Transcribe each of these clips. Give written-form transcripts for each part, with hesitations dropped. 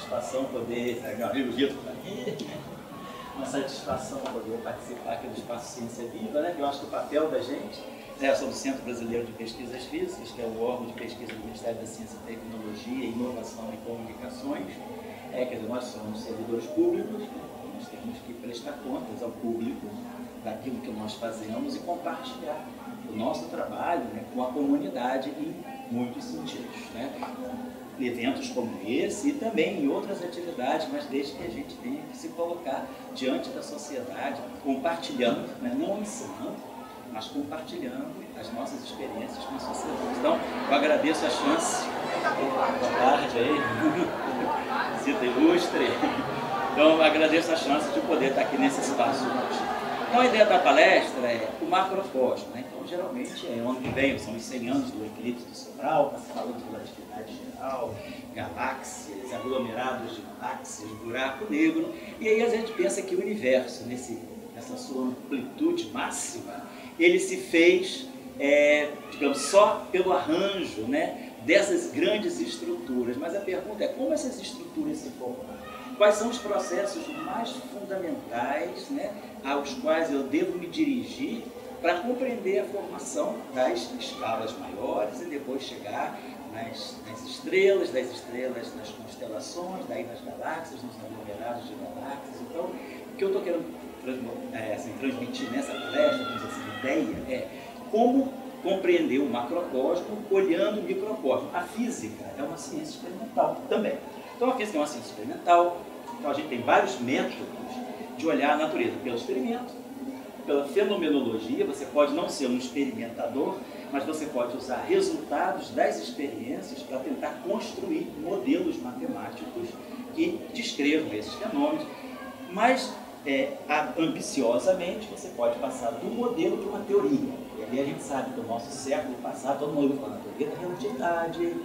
satisfação poder, meu amigo Vitor para mim, uma satisfação poder participar aqui do Espaço Ciência Viva, né? Que eu acho que o papel da gente, né, eu sou do Centro Brasileiro de Pesquisas Físicas, que é o órgão de pesquisa do Ministério da Ciência, Tecnologia, Inovação e Comunicações. Quer dizer, nós somos servidores públicos, né? Nós temos que prestar contas ao público daquilo que nós fazemos e compartilhar o nosso trabalho, né, com a comunidade em muitos sentidos, né? Eventos como esse e também em outras atividades, mas desde que a gente tenha que se colocar diante da sociedade, compartilhando, né, não ensinando, mas compartilhando as nossas experiências com a sociedade. Então, eu agradeço a chance. Boa tarde aí, visita ilustre. Então, eu agradeço a chance de poder estar aqui nesse espaço hoje. Então, a ideia da palestra é o macrocosmo, né? Então, geralmente, ano que vem, são os 100 anos do eclipse do Sobral, está se falando de relatividade geral, galáxias, aglomerados de galáxias, buraco negro, e aí a gente pensa que o universo, nessa sua amplitude máxima, ele se fez, digamos, só pelo arranjo, né, dessas grandes estruturas. Mas a pergunta é como essas estruturas se formaram? Quais são os processos mais fundamentais, né, aos quais eu devo me dirigir para compreender a formação das escalas maiores e depois chegar nas estrelas, das estrelas nas constelações, daí nas galáxias, nos aglomerados de galáxias. Então, o que eu estou querendo transmitir nessa palestra, vamos dizer assim, ideia, é como compreender o macrocosmo olhando o microcosmo. A física é uma ciência experimental também. Então, a física é uma ciência experimental, então a gente tem vários métodos de olhar a natureza, pelo experimento, pela fenomenologia. Você pode não ser um experimentador, mas você pode usar resultados das experiências para tentar construir modelos matemáticos que descrevam esses fenômenos, mas ambiciosamente você pode passar do modelo para uma teoria. E ali a gente sabe que no nosso século passado, todo mundo fala teoria da relatividade,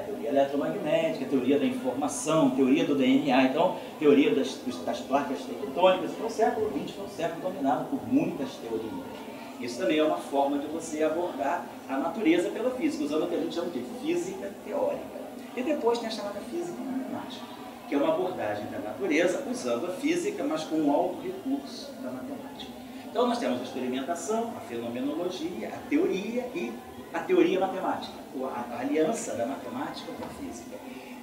teoria eletromagnética, teoria da informação, teoria do DNA, então teoria das placas tectônicas. Então o século XX foi um século dominado por muitas teorias. Isso também é uma forma de você abordar a natureza pela física, usando o que a gente chama de física teórica. E depois tem a chamada física matemática, que é uma abordagem da natureza usando a física, mas com um alto recurso da matemática. Então nós temos a experimentação, a fenomenologia, a teoria e a teoria matemática, a aliança da matemática com a física.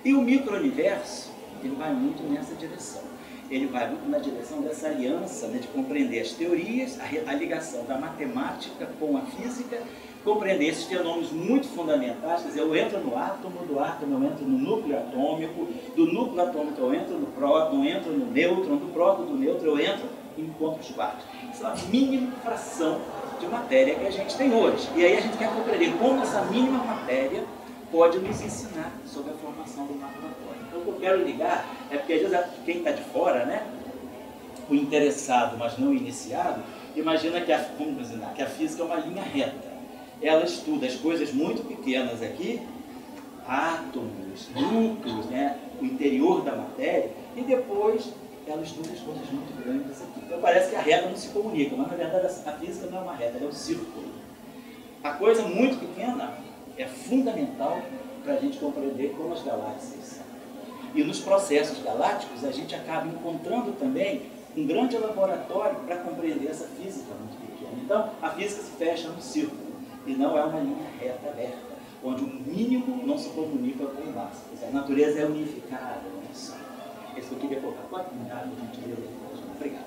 E o micro-universo, ele vai muito nessa direção. Ele vai muito na direção dessa aliança, né, de compreender as teorias, a ligação da matemática com a física, compreender esses fenômenos muito fundamentais. Quer dizer, eu entro no átomo, do átomo eu entro no núcleo atômico, do núcleo atômico eu entro no próton, entro no nêutron, do próton, do nêutron eu entro em encontros quartos. Isso é a mínima fração de matéria que a gente tem hoje. E aí a gente quer compreender como essa mínima matéria pode nos ensinar sobre a formação do macrocosmo. Então o que eu quero ligar é porque às vezes quem está de fora, né, o interessado, mas não o iniciado, imagina que a física é uma linha reta. Ela estuda as coisas muito pequenas aqui, átomos, núcleos, né, o interior da matéria, e depois ela estuda as coisas muito grandes aqui. Então parece que a reta não se comunica, mas na verdade a física não é uma reta, ela é um círculo. A coisa muito pequena é fundamental para a gente compreender como as galáxias são. E nos processos galácticos a gente acaba encontrando também um grande laboratório para compreender essa física muito pequena. Então a física se fecha num círculo e não é uma linha reta aberta, onde o mínimo não se comunica com o máximo. A natureza é unificada, não é só. Esse que eu queria colocar. Pode mudar, gentileza? Obrigado.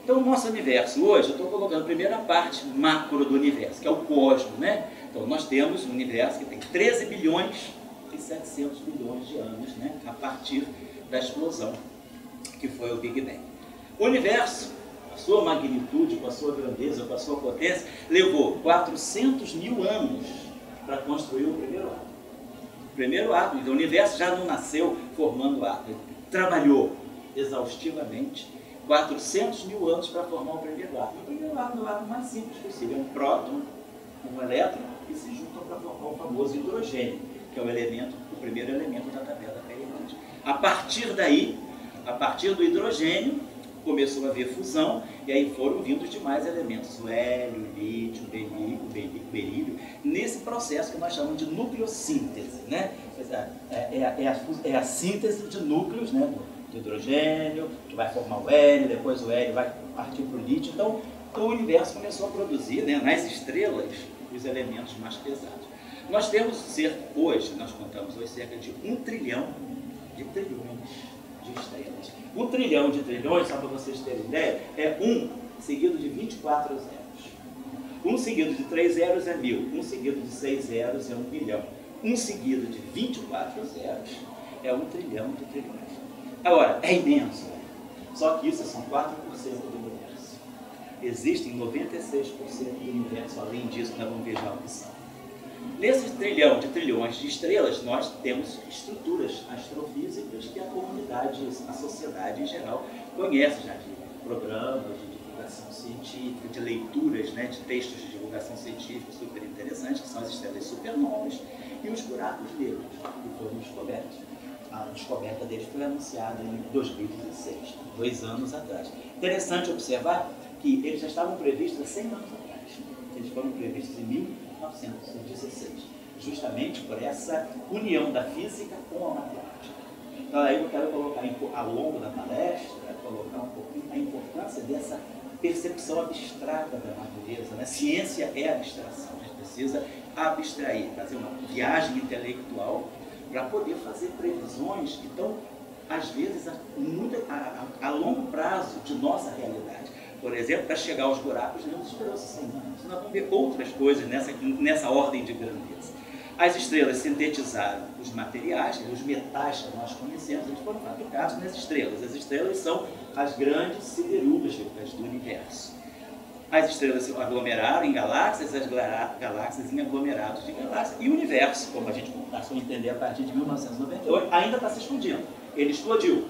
Então, o nosso universo hoje, eu estou colocando a primeira parte macro do universo, que é o cosmo, né? Então, nós temos um universo que tem 13 bilhões e 700 milhões de anos, né? A partir da explosão, que foi o Big Bang. O universo, a sua magnitude, com a sua grandeza, com a sua potência, levou 400 mil anos para construir o primeiro átomo. O primeiro átomo, então o universo já não nasceu formando átomo. Trabalhou exaustivamente 400 mil anos para formar o primeiro átomo. O primeiro átomo é o átomo mais simples possível, é um próton, um elétron, que se juntam para formar o famoso hidrogênio, que é o primeiro elemento da tabela periódica. A partir daí, a partir do hidrogênio, começou a haver fusão, e aí foram vindo demais elementos, o hélio, o lítio, o berílio, nesse processo que nós chamamos de nucleossíntese, né? É a síntese de núcleos, né? De hidrogênio, que vai formar o hélio, depois o hélio vai partir para o lítio. Então, o universo começou a produzir, né, nas estrelas, os elementos mais pesados. Nós temos hoje, nós contamos hoje, cerca de 1 trilhão de trilhões de estrelas. 1 trilhão de trilhões, só para vocês terem ideia, é 1 seguido de 24 zeros. 1 seguido de 3 zeros é 1000. 1 seguido de 6 zeros é 1 bilhão. 1 seguido de 24 zeros é 1 trilhão de trilhões. Agora, é imenso, né? Só que isso são 4% do universo. Existem 96% do universo, além disso, nós vamos ver já o que são. Nesse trilhão de trilhões de estrelas, nós temos estruturas astrofísicas que a comunidade, a sociedade em geral, conhece já de programas de divulgação científica, de leituras, né, de textos de divulgação científica super interessantes, que são as estrelas supernovas e os buracos negros, que foram descobertos. A descoberta deles foi anunciada em 2016, 2 anos atrás. Interessante observar que eles já estavam previstos há 100 anos atrás. Eles foram previstos em 1916, justamente por essa união da física com a matemática. Então aí eu quero colocar ao longo da palestra, colocar um pouquinho a importância dessa percepção abstrata da natureza, né? Ciência é abstração, a gente precisa abstrair, fazer uma viagem intelectual para poder fazer previsões que estão, às vezes, a longo prazo de nossa realidade. Por exemplo, para chegar aos buracos negros, esperou-se 100 anos. Nós vamos ver outras coisas nessa ordem de grandeza. As estrelas sintetizaram os materiais, os metais que nós conhecemos, eles foram fabricados nas estrelas. As estrelas são as grandes siderúrgicas do universo. As estrelas se aglomeraram em galáxias, as galáxias em aglomerados de galáxias. E o universo, como a gente passou a entender a partir de 1998, ainda está se explodindo. Ele explodiu.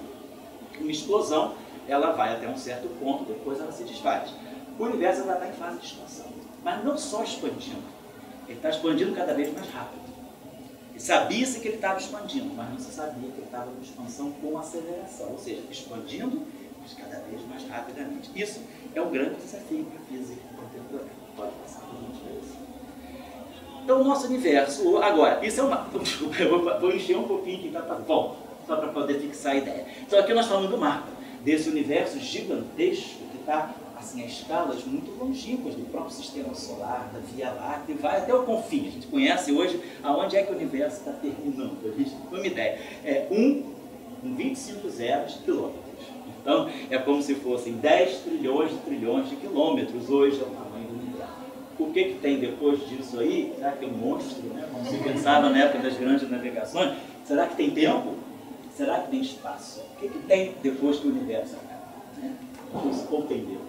Uma explosão, ela vai até um certo ponto, depois ela se desfaz. O universo ainda está em fase de expansão. Mas não só expandindo. Ele está expandindo cada vez mais rápido. E sabia-se que ele estava expandindo, mas não se sabia que ele estava em expansão com aceleração. Ou seja, expandindo, mas cada vez mais rapidamente. Isso é um grande desafio para a física contemporânea. Pode passar por gente isso. Então, o nosso universo, agora, isso é uma... Desculpa, eu vou encher um pouquinho aqui, tá bom, só para poder fixar a ideia. Então, aqui nós falamos do mapa, desse universo gigantesco que está, assim, a escalas muito longínquas do próprio sistema solar, da Via Láctea, e vai até o confim. A gente conhece hoje aonde é que o universo está terminando. A gente tem uma ideia. É 25 zeros quilômetros. Então, é como se fossem 10 trilhões de quilômetros, hoje é o tamanho do universo. O que tem depois disso aí? Será que é um monstro, né? Como se pensava na época das grandes navegações? Será que tem tempo? Será que tem espaço? O que tem depois que o universo acaba? Né? Ou tem Deus?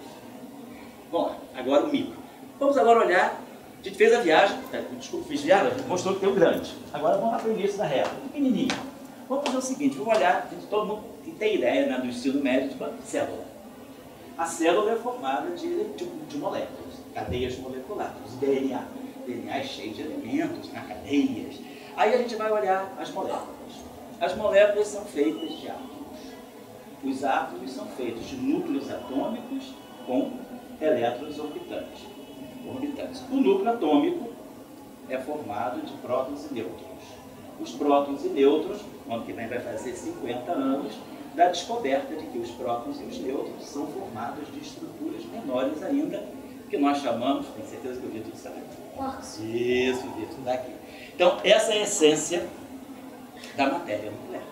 Bom, agora o micro. Vamos agora olhar, a gente fez a viagem, desculpa, fiz viagem, mostrou que tem o grande. Agora vamos lá para o início da reta, pequenininho. Vamos fazer o seguinte, vamos olhar, todo mundo tem ideia, né, do ensino médio de uma célula. A célula é formada de moléculas, cadeias moleculares, DNA. DNA é cheio de elementos, né, cadeias. Aí a gente vai olhar as moléculas. As moléculas são feitas de átomos. Os átomos são feitos de núcleos atômicos com elétrons orbitantes. O núcleo atômico é formado de prótons e nêutrons. Os prótons e nêutrons, no ano que vem vai fazer 50 anos, da descoberta de que os prótons e os nêutrons são formados de estruturas menores ainda, que nós chamamos, tenho certeza que o Vitor sabe. Isso, o Vitor está aqui. Então, essa é a essência da matéria nuclear.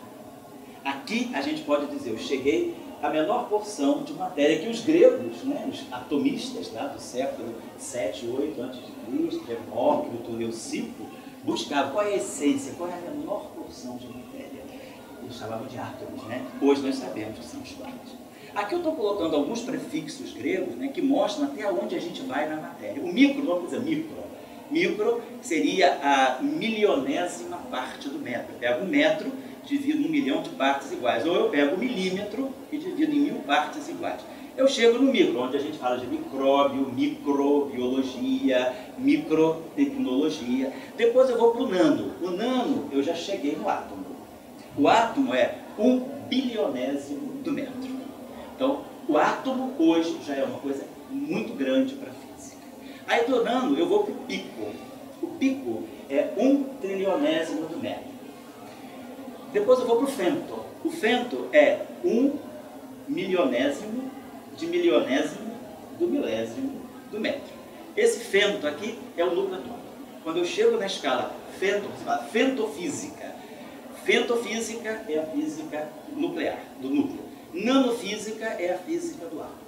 Aqui a gente pode dizer, eu cheguei à menor porção de matéria que os gregos, né, os atomistas lá do século 7, 8 a.C., Demócrito, Leucipo, buscavam qual é a essência, qual é a menor porção de matéria. Eles chamavam de átomos, né? Hoje nós sabemos que são os quartos. Aqui eu estou colocando alguns prefixos gregos, né, que mostram até onde a gente vai na matéria. O micro, vamos dizer micro. Micro seria a milionésima parte do metro. Eu pego um metro, divido 1 milhão de partes iguais. Ou eu pego um milímetro e divido em 1000 partes iguais. Eu chego no micro, onde a gente fala de micróbio, microbiologia, microtecnologia. Depois eu vou para o nano. O nano, eu já cheguei no átomo. O átomo é 1 bilionésimo do metro. Então, O átomo hoje já é uma coisa muito grande para a física. Aí tornando, eu vou para o pico. O pico é 1/trillionésimo do metro. Depois eu vou para o femto. O femto é 1/milionésimo de milionésimo do milésimo do metro. Esse femto aqui é o núcleo atômico. Quando eu chego na escala femto, você fala femtofísica. Femtofísica é a física nuclear, do núcleo. Nanofísica é a física do átomo.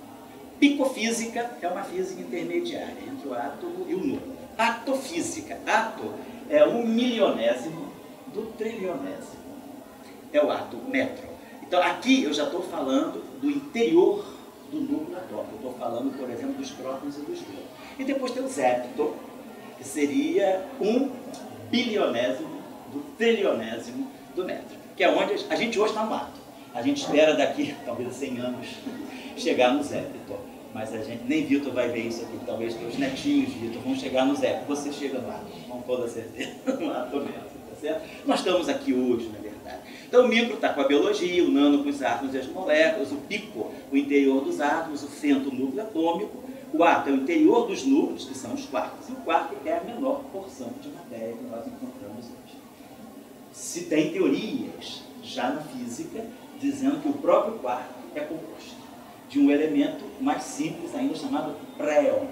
Picofísica é uma física intermediária entre o átomo e o núcleo. Atofísica. Ato é 1/milionésimo do trilionésimo. É o ato metro. Então aqui eu já estou falando do interior do núcleo atômico. Estou falando, por exemplo, dos prótons e dos nêutrons. E depois tem o zepto, que seria 1/bilionésimo do trilionésimo do metro. Que é onde a gente hoje está no ato. A gente espera daqui, talvez 100 anos, chegar no zepto. Mas a gente, nem Vitor vai ver isso aqui. Talvez os netinhos de Vitor vão chegar no zepto. Você chega no ato, com toda certeza, no ato mesmo. Tá certo? Nós estamos aqui hoje, na verdade. Então o micro está com a biologia, o nano com os átomos e as moléculas, o pico, o interior dos átomos, o femto, o núcleo atômico, o átomo é o interior dos núcleos, que são os quarks, e o quark é a menor porção de matéria que nós encontramos hoje. Se tem teorias já na física dizendo que o próprio quark é composto de um elemento mais simples ainda chamado préon.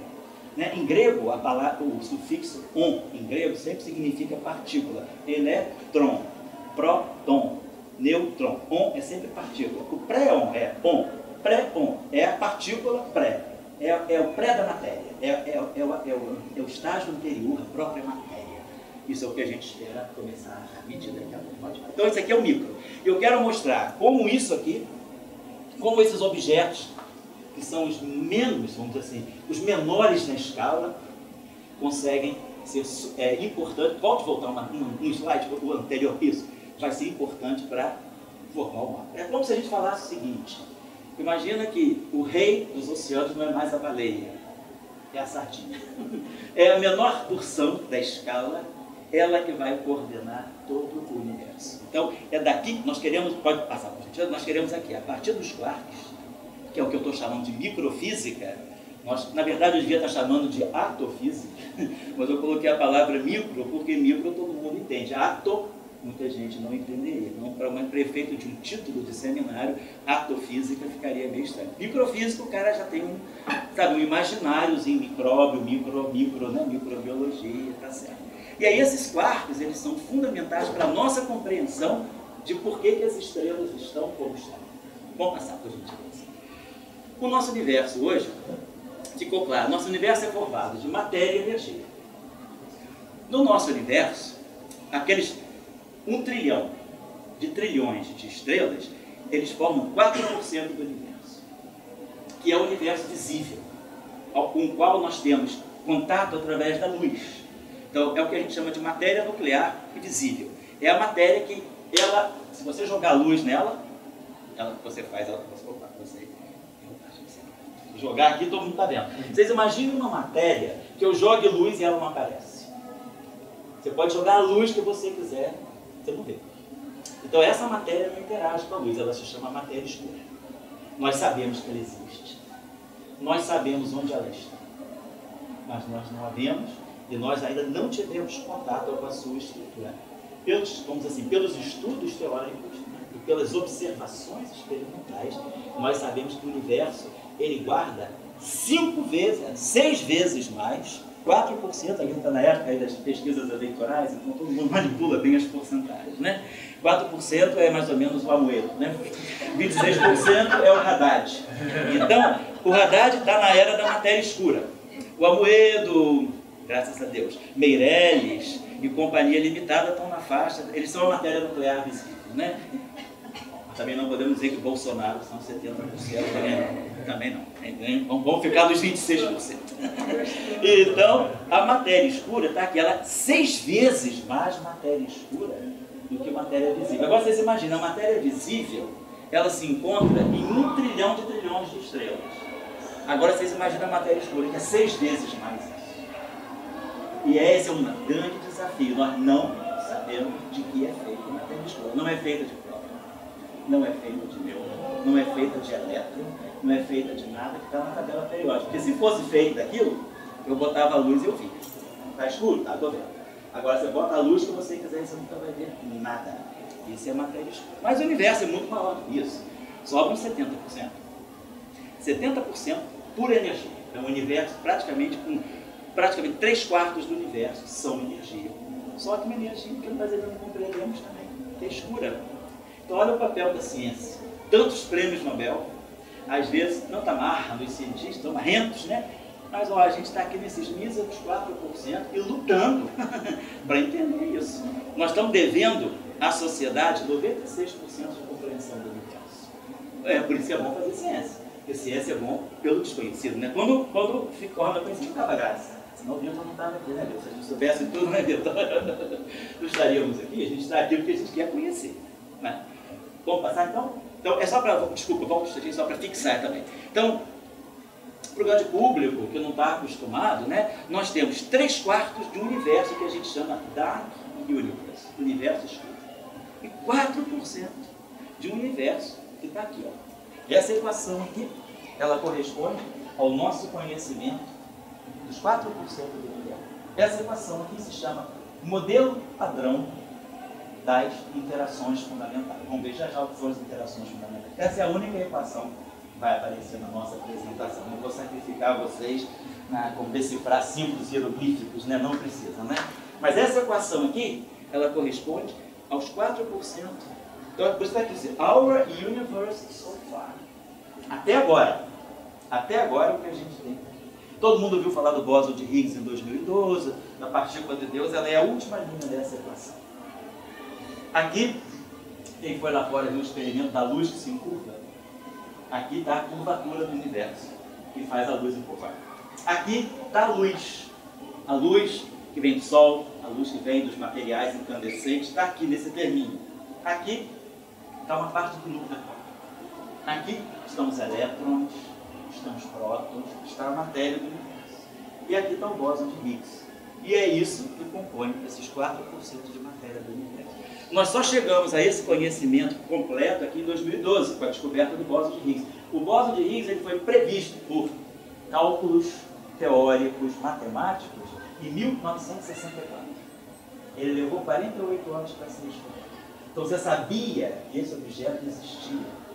Né? Em grego, a palavra, o sufixo on, em grego, sempre significa partícula. Elétron, próton, nêutron. On é sempre partícula. O préon é on. Pré-on é a partícula pré. É o pré da matéria. É o estágio anterior à própria matéria. Isso é o que a gente espera começar a medir daqui a pouco. Então, isso aqui é o micro. Eu quero mostrar como isso aqui, como esses objetos, que são os menos, vamos dizer assim, os menores na escala, conseguem ser importantes. Pode voltar um slide, o anterior, isso, vai ser importante para formar o mapa. É como se a gente falasse o seguinte: imagina que o rei dos oceanos não é mais a baleia, é a sardinha. É a menor porção da escala, ela que vai coordenar todo o universo. Então, é daqui que nós queremos, pode passar por gente, nós queremos aqui, a partir dos quarks, que é o que eu estou chamando de microfísica. Na verdade, eu devia estar chamando de atofísica, mas eu coloquei a palavra micro, porque micro todo mundo entende. Ato, muita gente não entenderia. Então, para um prefeito de um título de seminário, atofísica ficaria meio estranho. Microfísica, o cara já tem um imagináriozinho, micróbio, microbiologia, tá certo. E aí esses quarks, eles são fundamentais para a nossa compreensão de por que as estrelas estão como estão. Vamos passar por gentileza. O nosso universo hoje, ficou claro, nosso universo é formado de matéria e energia. No nosso universo, aqueles 1 trilhão de trilhões de estrelas, eles formam 4% do universo, que é o universo visível, com o qual nós temos contato através da luz. Então, é o que a gente chama de matéria nuclear visível. É a matéria que, ela, se você jogar luz nela, você faz ela... Você jogar aqui, todo mundo está vendo. Vocês imaginem uma matéria que eu jogue luz e ela não aparece. Você pode jogar a luz que você quiser, você não vê. Então essa matéria não interage com a luz, ela se chama matéria escura. Nós sabemos que ela existe. Nós sabemos onde ela está. Mas nós não a vemos e nós ainda não tivemos contato com a sua estrutura. Pelos estudos teóricos e pelas observações experimentais, nós sabemos que o universo ele guarda 6 vezes mais, 4%, aqui está na época aí das pesquisas eleitorais, então todo mundo manipula bem as porcentagens, né? 4% é mais ou menos o Amoedo, né? 26% é o Haddad. Então, o Haddad está na era da matéria escura. O Amoedo, graças a Deus, Meirelles e Companhia Limitada estão na faixa, eles são a matéria nuclear visível, né? Também não podemos dizer que o Bolsonaro são 70%, também não. Vamos ficar nos 26%. Então, a matéria escura está aqui, ela é 6 vezes mais matéria escura do que matéria visível. Agora vocês imaginam, a matéria visível, ela se encontra em 1 trilhão de trilhões de estrelas. Agora vocês imaginam a matéria escura, que é 6 vezes mais isso. E esse é um grande desafio. Nós não sabemos de que é feita a matéria escura. Não é feita de próton, não é feita de nêutron, não é feita de elétron, não é feita de nada que está na tabela periódica. Porque se fosse feito daquilo, eu botava a luz e eu via. Está escuro? Tá, estou vendo. Agora você bota a luz que você quiser e você nunca vai ver nada. Isso é matéria escura. Mas o universo é muito maior que isso. Sobram 70%. 70% pura energia. É um universo praticamente 3/4 do universo são energia. Só que uma energia que nós ainda não compreendemos também, que é escura. Então olha o papel da ciência. Tantos prêmios Nobel, às vezes não está amarrando os cientistas, estão marrentos, né? Mas ó, a gente está aqui nesses míseros 4% e lutando para entender isso. Nós estamos devendo à sociedade 96% de compreensão do universo. É por isso que é bom fazer ciência. Porque ciência é bom pelo desconhecido, né? Quando ficou na conhecida, não dava graça. Senão o Vitor não estava aqui, né, Deus? Se a gente soubesse tudo, né, Vitor? Não estaríamos aqui. A gente está aqui porque a gente quer conhecer. Né? Vamos passar, então? Então, é só para... Desculpa, vamos só para fixar também. Então, para o grande público que não está acostumado, né, nós temos 3/4 de um universo que a gente chama Dark Universe, universo escuro. E 4% de um universo que está aqui, ó. Essa equação aqui, ela corresponde ao nosso conhecimento dos 4% do universo. Essa equação aqui se chama modelo padrão das interações fundamentais. Vamos ver já o que são as interações fundamentais. Essa é a única equação que vai aparecer na nossa apresentação. Não vou sacrificar vocês como decifrar símbolos hieroglíficos, né? Não precisa, né? Mas essa equação aqui, ela corresponde aos 4%. Então, por isso está aqui, our universe so far. Até agora o que a gente tem. Todo mundo ouviu falar do bóson de Higgs em 2012, da partícula de Deus, ela é a última linha dessa equação. Aqui, quem foi lá fora viu o experimento da luz que se encurva? Aqui está a curvatura do universo, que faz a luz encurvar. Aqui está a luz que vem do Sol, a luz que vem dos materiais incandescentes, está aqui nesse terminho. Aqui está uma parte do núcleo atômico. Aqui estão os elétrons, estão os prótons, está a matéria do universo. E aqui está o bóson de Higgs. E é isso que compõe esses 4% de matéria do universo. Nós só chegamos a esse conhecimento completo aqui em 2012, com a descoberta do bóson de Higgs. O bóson de Higgs ele foi previsto por cálculos teóricos matemáticos em 1964. Ele levou 48 anos para ser descoberto. Então você sabia que esse objeto existia.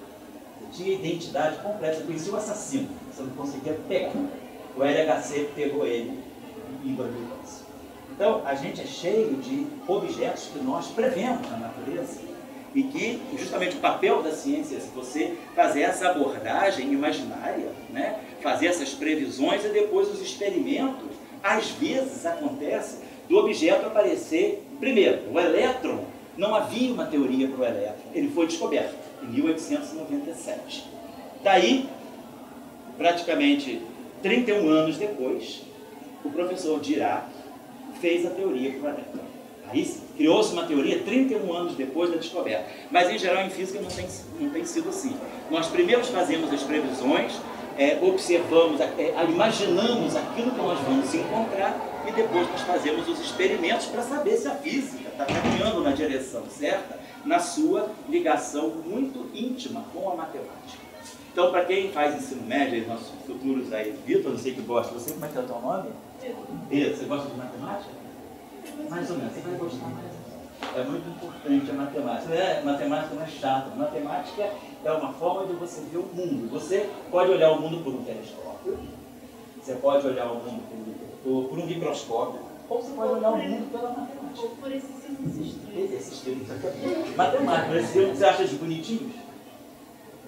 Você tinha identidade completa, você conhecia o assassino, você não conseguia pegar. O LHC pegou ele em 2012. Então, a gente é cheio de objetos que nós prevemos na natureza e que, justamente, o papel da ciência é você fazer essa abordagem imaginária, né? Fazer essas previsões e depois os experimentos, às vezes, acontece do objeto aparecer, primeiro, o elétron, não havia uma teoria para o elétron, ele foi descoberto em 1897. Daí, praticamente 31 anos depois, o professor Dirac fez a teoria para o elétron. Aí criou-se uma teoria 31 anos depois da descoberta. Mas, em geral, em física não tem sido assim. Nós primeiro fazemos as previsões, observamos, imaginamos aquilo que nós vamos encontrar e depois nós fazemos os experimentos para saber se a física está caminhando na direção certa, na sua ligação muito íntima com a matemática. Então, para quem faz ensino médio, nossos futuros aí, Vitor, não sei que gosta, você como é que é o teu nome? Pedro, você gosta de matemática? Mais ou menos, você vai gostar mais. É muito importante a matemática. Matemática não é chata. Matemática é uma forma de você ver o mundo. Você pode olhar o mundo por um telescópio, você pode olhar o mundo por um microscópio, ou você pode olhar o mundo pela matemática. Ou por esses símbolos estranhos. Esses símbolos aqui. Matemática, esses símbolos você acha de bonitinhos?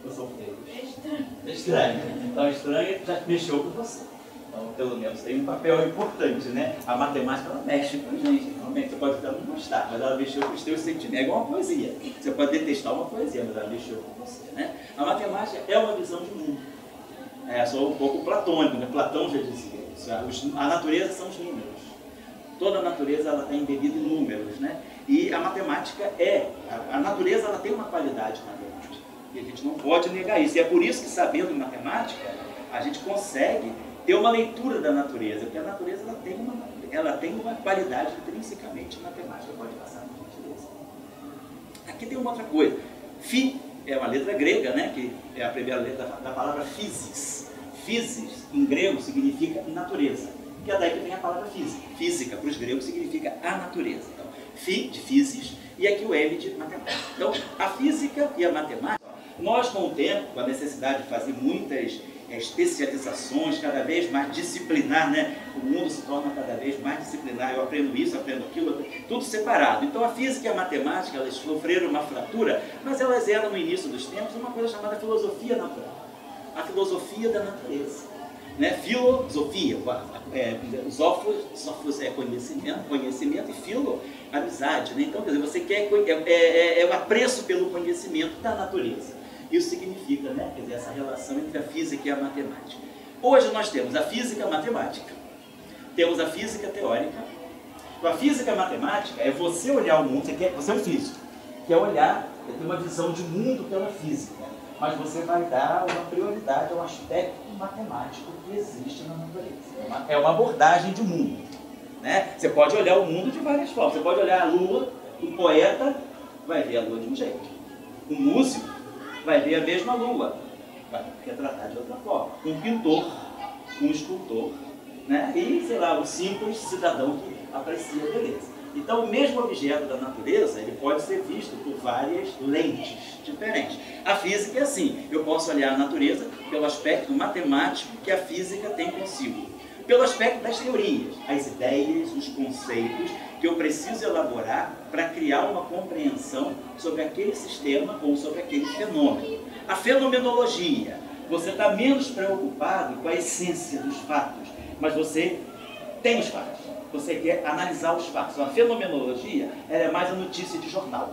Ou são feios? É estranho. É estranho. Então, estranho já mexeu com você. Então, pelo menos tem um papel importante, né? A matemática, ela mexe com a gente. Normalmente você pode até não gostar, mas ela mexeu com os teus sentimentos. É igual uma poesia. Você pode detestar uma poesia, mas ela mexeu com você, né? A matemática é uma visão de mundo. É só um pouco platônico, né? Platão já dizia isso. A natureza são os números. Toda a natureza ela está embebida em números, né? E a matemática a natureza ela tem uma qualidade matemática. E a gente não pode negar isso. E é por isso que, sabendo matemática, a gente consegue ter uma leitura da natureza, porque a natureza ela tem uma qualidade intrinsecamente matemática. Pode passar, por gentileza. Aqui tem uma outra coisa. Φ é uma letra grega, né, que é a primeira letra da palavra physis. Physis, em grego, significa natureza, que é daí que vem a palavra física. Física, para os gregos, significa a natureza. Então, phi, de physis, e aqui o M de matemática. Então, a física e a matemática, nós, com o tempo, com a necessidade de fazer muitas especializações, cada vez mais disciplinar, né? O mundo se torna cada vez mais disciplinar. Eu aprendo isso, aprendo aquilo, tudo separado. Então, a física e a matemática, elas sofreram uma fratura, mas elas eram, no início dos tempos, uma coisa chamada filosofia natural. A filosofia da natureza. Né? Filosofia, sofos é conhecimento, e filo, amizade. Né? Então, quer dizer, você quer o apreço pelo conhecimento da natureza. Isso significa, né, quer dizer, essa relação entre a física e a matemática. Hoje nós temos a física matemática, temos a física teórica. Então, a física matemática é você olhar o mundo, você é um físico, quer olhar, ter uma visão de mundo pela física, mas você vai dar uma prioridade ao aspecto matemático que existe na natureza. É uma abordagem de mundo. Né? Você pode olhar o mundo de várias formas. Você pode olhar a lua, um poeta vai ver a lua de um jeito. Um músico vai ver a mesma lua, vai retratar de outra forma. Um pintor, um escultor, né? E, sei lá, o simples cidadão que aprecia a beleza. Então, o mesmo objeto da natureza, ele pode ser visto por várias lentes diferentes. A física é assim, eu posso olhar a natureza pelo aspecto matemático que a física tem consigo, pelo aspecto das teorias, as ideias, os conceitos que eu preciso elaborar para criar uma compreensão sobre aquele sistema ou sobre aquele fenômeno. A fenomenologia, você está menos preocupado com a essência dos fatos, mas você tem os fatos. Você quer analisar os fatos. A fenomenologia, ela é mais a notícia de jornal.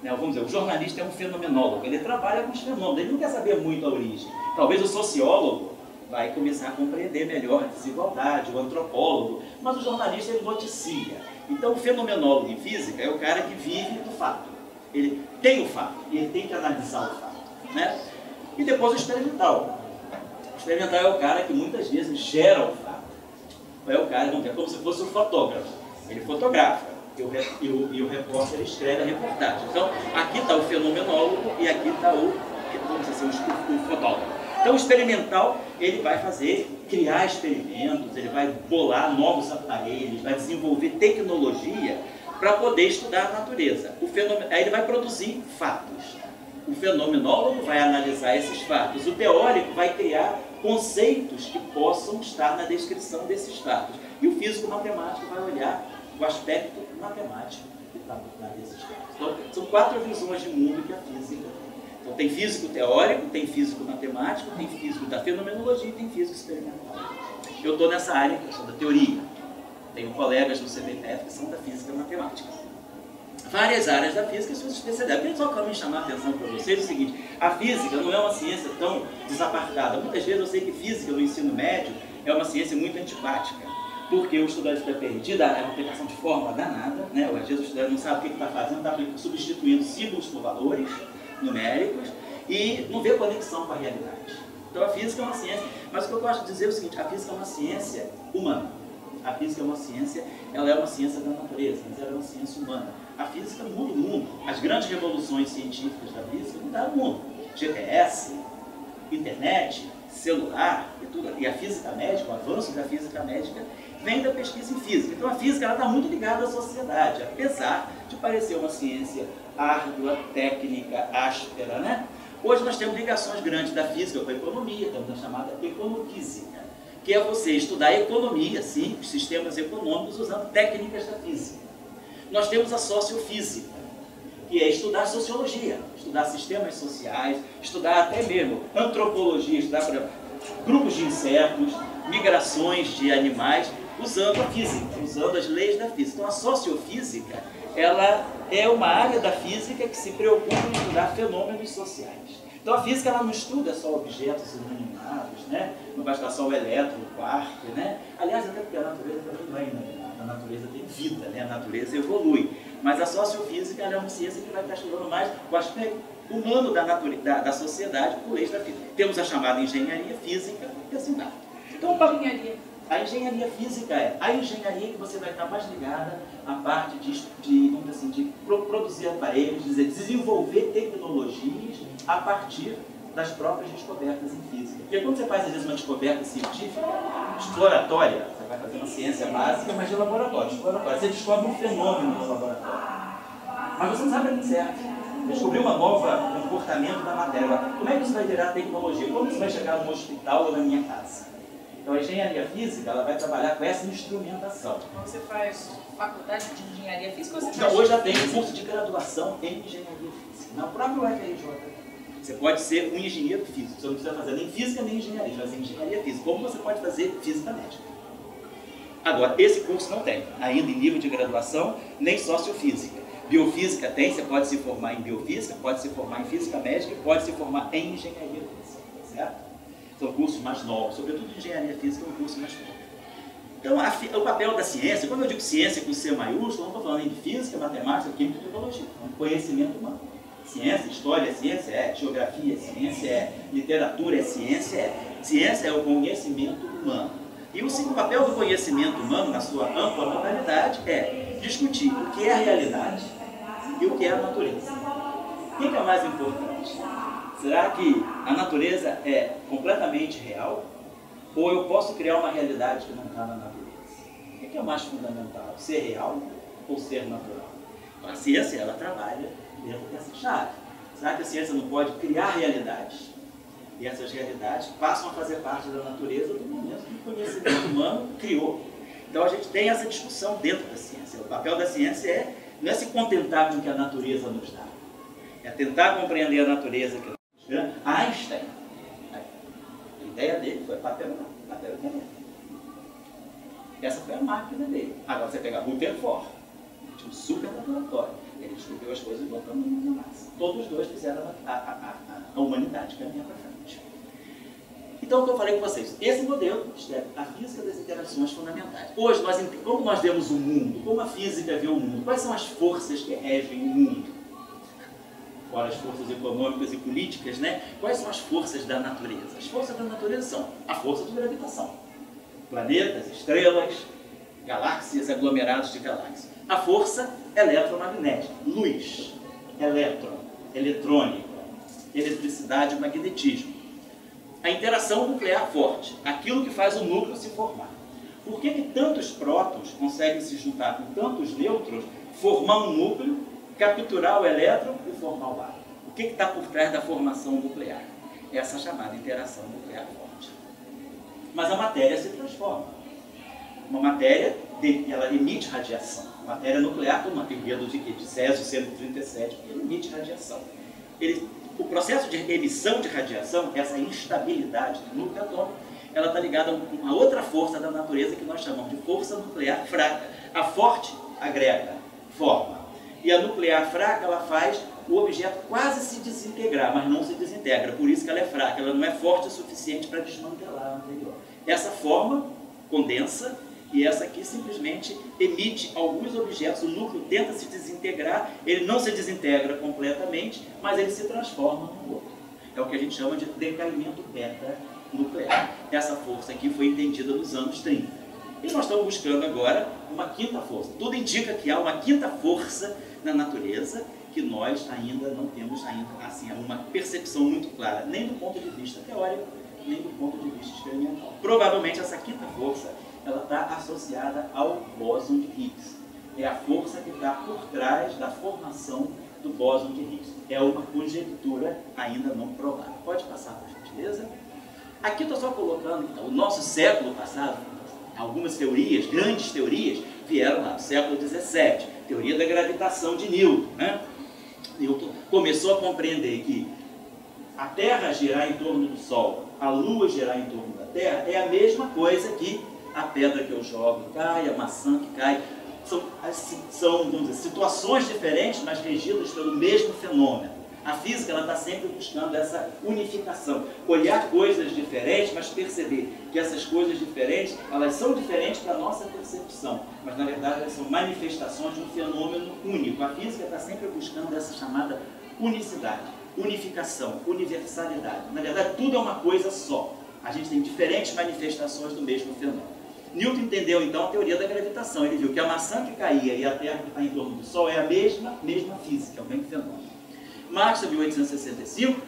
Né? Vamos dizer, o jornalista é um fenomenólogo, ele trabalha com os fenômenos, ele não quer saber muito a origem. Talvez o sociólogo vai começar a compreender melhor a desigualdade, o antropólogo, mas o jornalista ele noticia. Então o fenomenólogo em física é o cara que vive do fato. Ele tem o fato e ele tem que analisar o fato. Né? E depois o experimental. O experimental é o cara que muitas vezes gera o fato. É o cara, é como se fosse um fotógrafo. Ele fotografa e o repórter escreve a reportagem. Então, aqui está o fenomenólogo e aqui está o fotógrafo. Então, o experimental, ele vai criar experimentos, ele vai bolar novos aparelhos, vai desenvolver tecnologia para poder estudar a natureza. Aí ele vai produzir fatos. O fenomenólogo vai analisar esses fatos. O teórico vai criar conceitos que possam estar na descrição desses fatos. E o físico matemático vai olhar o aspecto matemático que está por trás desses fatos. Então, são 4 visões de mundo que a física tem. Então, tem físico teórico, tem físico matemático, tem físico da fenomenologia e tem físico experimental. Eu estou nessa área, eu sou da teoria. Tenho colegas no CBPF que são da física matemática. Várias áreas da física e suas especialidades. Eu só quero me chamar a atenção para vocês é o seguinte: a física não é uma ciência tão desapartada. Muitas vezes eu sei que física no ensino médio é uma ciência muito antipática, porque o estudante está perdido, é uma aplicação de fórmula danada, né? Às vezes o estudante não sabe o que está fazendo, está substituindo símbolos por valores numéricos e não vê conexão com a realidade. Então a física é uma ciência, mas o que eu gosto de dizer é o seguinte: a física é uma ciência humana. A física é uma ciência, ela é uma ciência da natureza, mas ela é uma ciência humana. A física muda o mundo. As grandes revoluções científicas da física mudaram o mundo. GPS, internet, celular e tudo. E a física médica, o avanço da física médica, vem da pesquisa em física. Então a física está muito ligada à sociedade, apesar de parecer uma ciência árdua, técnica, áspera, né? Hoje nós temos ligações grandes da física com a economia, temos a chamada econofísica, que é você estudar a economia, sim, os sistemas econômicos usando técnicas da física. Nós temos a sociofísica, que é estudar sociologia, estudar sistemas sociais, estudar até mesmo antropologia, estudar, por exemplo, grupos de insetos, migrações de animais, usando a física, usando as leis da física. Então a sociofísica, ela é uma área da física que se preocupa em estudar fenômenos sociais. Então a física ela não estuda só objetos inanimados, né? Não vai estudar só o elétron, o quark, né? Aliás, até porque a natureza também não é inanimada, a natureza tem vida, né? A natureza evolui. Mas a sociofísica ela é uma ciência que vai estar estudando mais o aspecto humano da sociedade por leis da física. Temos a chamada engenharia física e assim vai. Então, engenharia A engenharia física é a engenharia que você vai estar mais ligada à parte vamos dizer assim, de produzir aparelhos, desenvolver tecnologias a partir das próprias descobertas em física. Porque quando você faz, às vezes, uma descoberta científica, exploratória, você vai fazer uma ciência básica, mas de laboratório, exploratória. Você descobre um fenômeno no laboratório. Mas você não sabe o que serve. Descobriu um novo comportamento da matéria. Como é que isso vai virar tecnologia? Como isso vai chegar no hospital ou na minha casa? Então, a engenharia física ela vai trabalhar com essa instrumentação. Então, você faz faculdade de engenharia física ou você Então, faz... hoje já tem um curso de graduação em engenharia física. No próprio UFRJ. Você pode ser um engenheiro físico. Você não precisa fazer nem física nem engenharia. Você vai fazer engenharia física. Como você pode fazer física médica. Agora, esse curso não tem. Ainda em nível de graduação, nem sociofísica. Biofísica tem, você pode se formar em biofísica, pode se formar em física médica, pode se formar em engenharia física, certo? São cursos mais novos, sobretudo engenharia física é um curso mais novo. Então, o papel da ciência, quando eu digo ciência com C maiúsculo, não estou falando de física, matemática, química e biologia, é conhecimento humano. Ciência, história, ciência é, geografia, ciência é, literatura é, ciência é o conhecimento humano. E o papel do conhecimento humano, na sua ampla modalidade, é discutir o que é a realidade e o que é a natureza. O que é mais importante? Será que a natureza é completamente real? Ou eu posso criar uma realidade que não está na natureza? O que é mais fundamental? Ser real ou ser natural? A ciência, ela trabalha dentro dessa chave. Será que a ciência não pode criar realidades? E essas realidades passam a fazer parte da natureza do momento que o conhecimento humano criou. Então a gente tem essa discussão dentro da ciência. O papel da ciência não é se contentar com o que a natureza nos dá. É tentar compreender a natureza que nos dá. Einstein, a ideia dele foi papel e caneta. Essa foi a máquina dele. Agora você pega Rutherford, tinha um super laboratório. Ele descobriu as coisas e botou no mundo na massa. Todos os dois fizeram a humanidade caminhar para frente. Então, o que eu falei com vocês, esse modelo é a física das interações fundamentais. Hoje, como nós vemos o mundo, como a física vê o mundo, quais são as forças que regem o mundo? Fora as forças econômicas e políticas, né? Quais são as forças da natureza? As forças da natureza são a força de gravitação. Planetas, estrelas, galáxias, aglomerados de galáxias. A força eletromagnética, luz, elétron, eletrônica, eletricidade e magnetismo. A interação nuclear forte, aquilo que faz o núcleo se formar. Por que tantos prótons conseguem se juntar com tantos nêutrons, formar um núcleo, capturar o elétron e formar o átomo? O que está por trás da formação nuclear? Essa chamada interação nuclear forte. Mas a matéria se transforma. Uma matéria, ela emite radiação. A matéria nuclear, como uma teoria de Césio 137, ele emite radiação. O processo de emissão de radiação, essa instabilidade do núcleo atômico, ela está ligada a uma outra força da natureza que nós chamamos de força nuclear fraca. A forte agrega, forma. E a nuclear fraca, ela faz o objeto quase se desintegrar, mas não se desintegra. Por isso que ela é fraca, ela não é forte o suficiente para desmantelar a anterior. Essa forma condensa e essa aqui simplesmente emite alguns objetos, o núcleo tenta se desintegrar, ele não se desintegra completamente, mas ele se transforma no outro. É o que a gente chama de decaimento beta-nuclear. Essa força aqui foi entendida nos anos 30. E nós estamos buscando agora uma quinta força. Tudo indica que há uma quinta força na natureza que nós ainda não temos assim, uma percepção muito clara, nem do ponto de vista teórico, nem do ponto de vista experimental. Provavelmente essa quinta força ela está associada ao bóson de Higgs. É a força que está por trás da formação do bóson de Higgs. É uma conjectura ainda não provada. Pode passar, por gentileza? Aqui estou só colocando, então, o nosso século passado, algumas teorias, grandes teorias, vieram lá do século XVII. Teoria da gravitação de Newton, né? Newton começou a compreender que a Terra girar em torno do Sol, a Lua girar em torno da Terra, é a mesma coisa que a pedra que eu jogo cai, a maçã que cai. São vamos dizer, situações diferentes, mas regidas pelo mesmo fenômeno. A física está sempre buscando essa unificação. Olhar coisas diferentes, mas perceber que essas coisas diferentes, elas são diferentes para a nossa percepção. Mas, na verdade, elas são manifestações de um fenômeno único. A física está sempre buscando essa chamada unicidade, unificação, universalidade. Na verdade, tudo é uma coisa só. A gente tem diferentes manifestações do mesmo fenômeno. Newton entendeu então a teoria da gravitação. Ele viu que a maçã que caía e a Terra que está em torno do Sol é a mesma física, é o mesmo fenômeno. Marx, em 1865,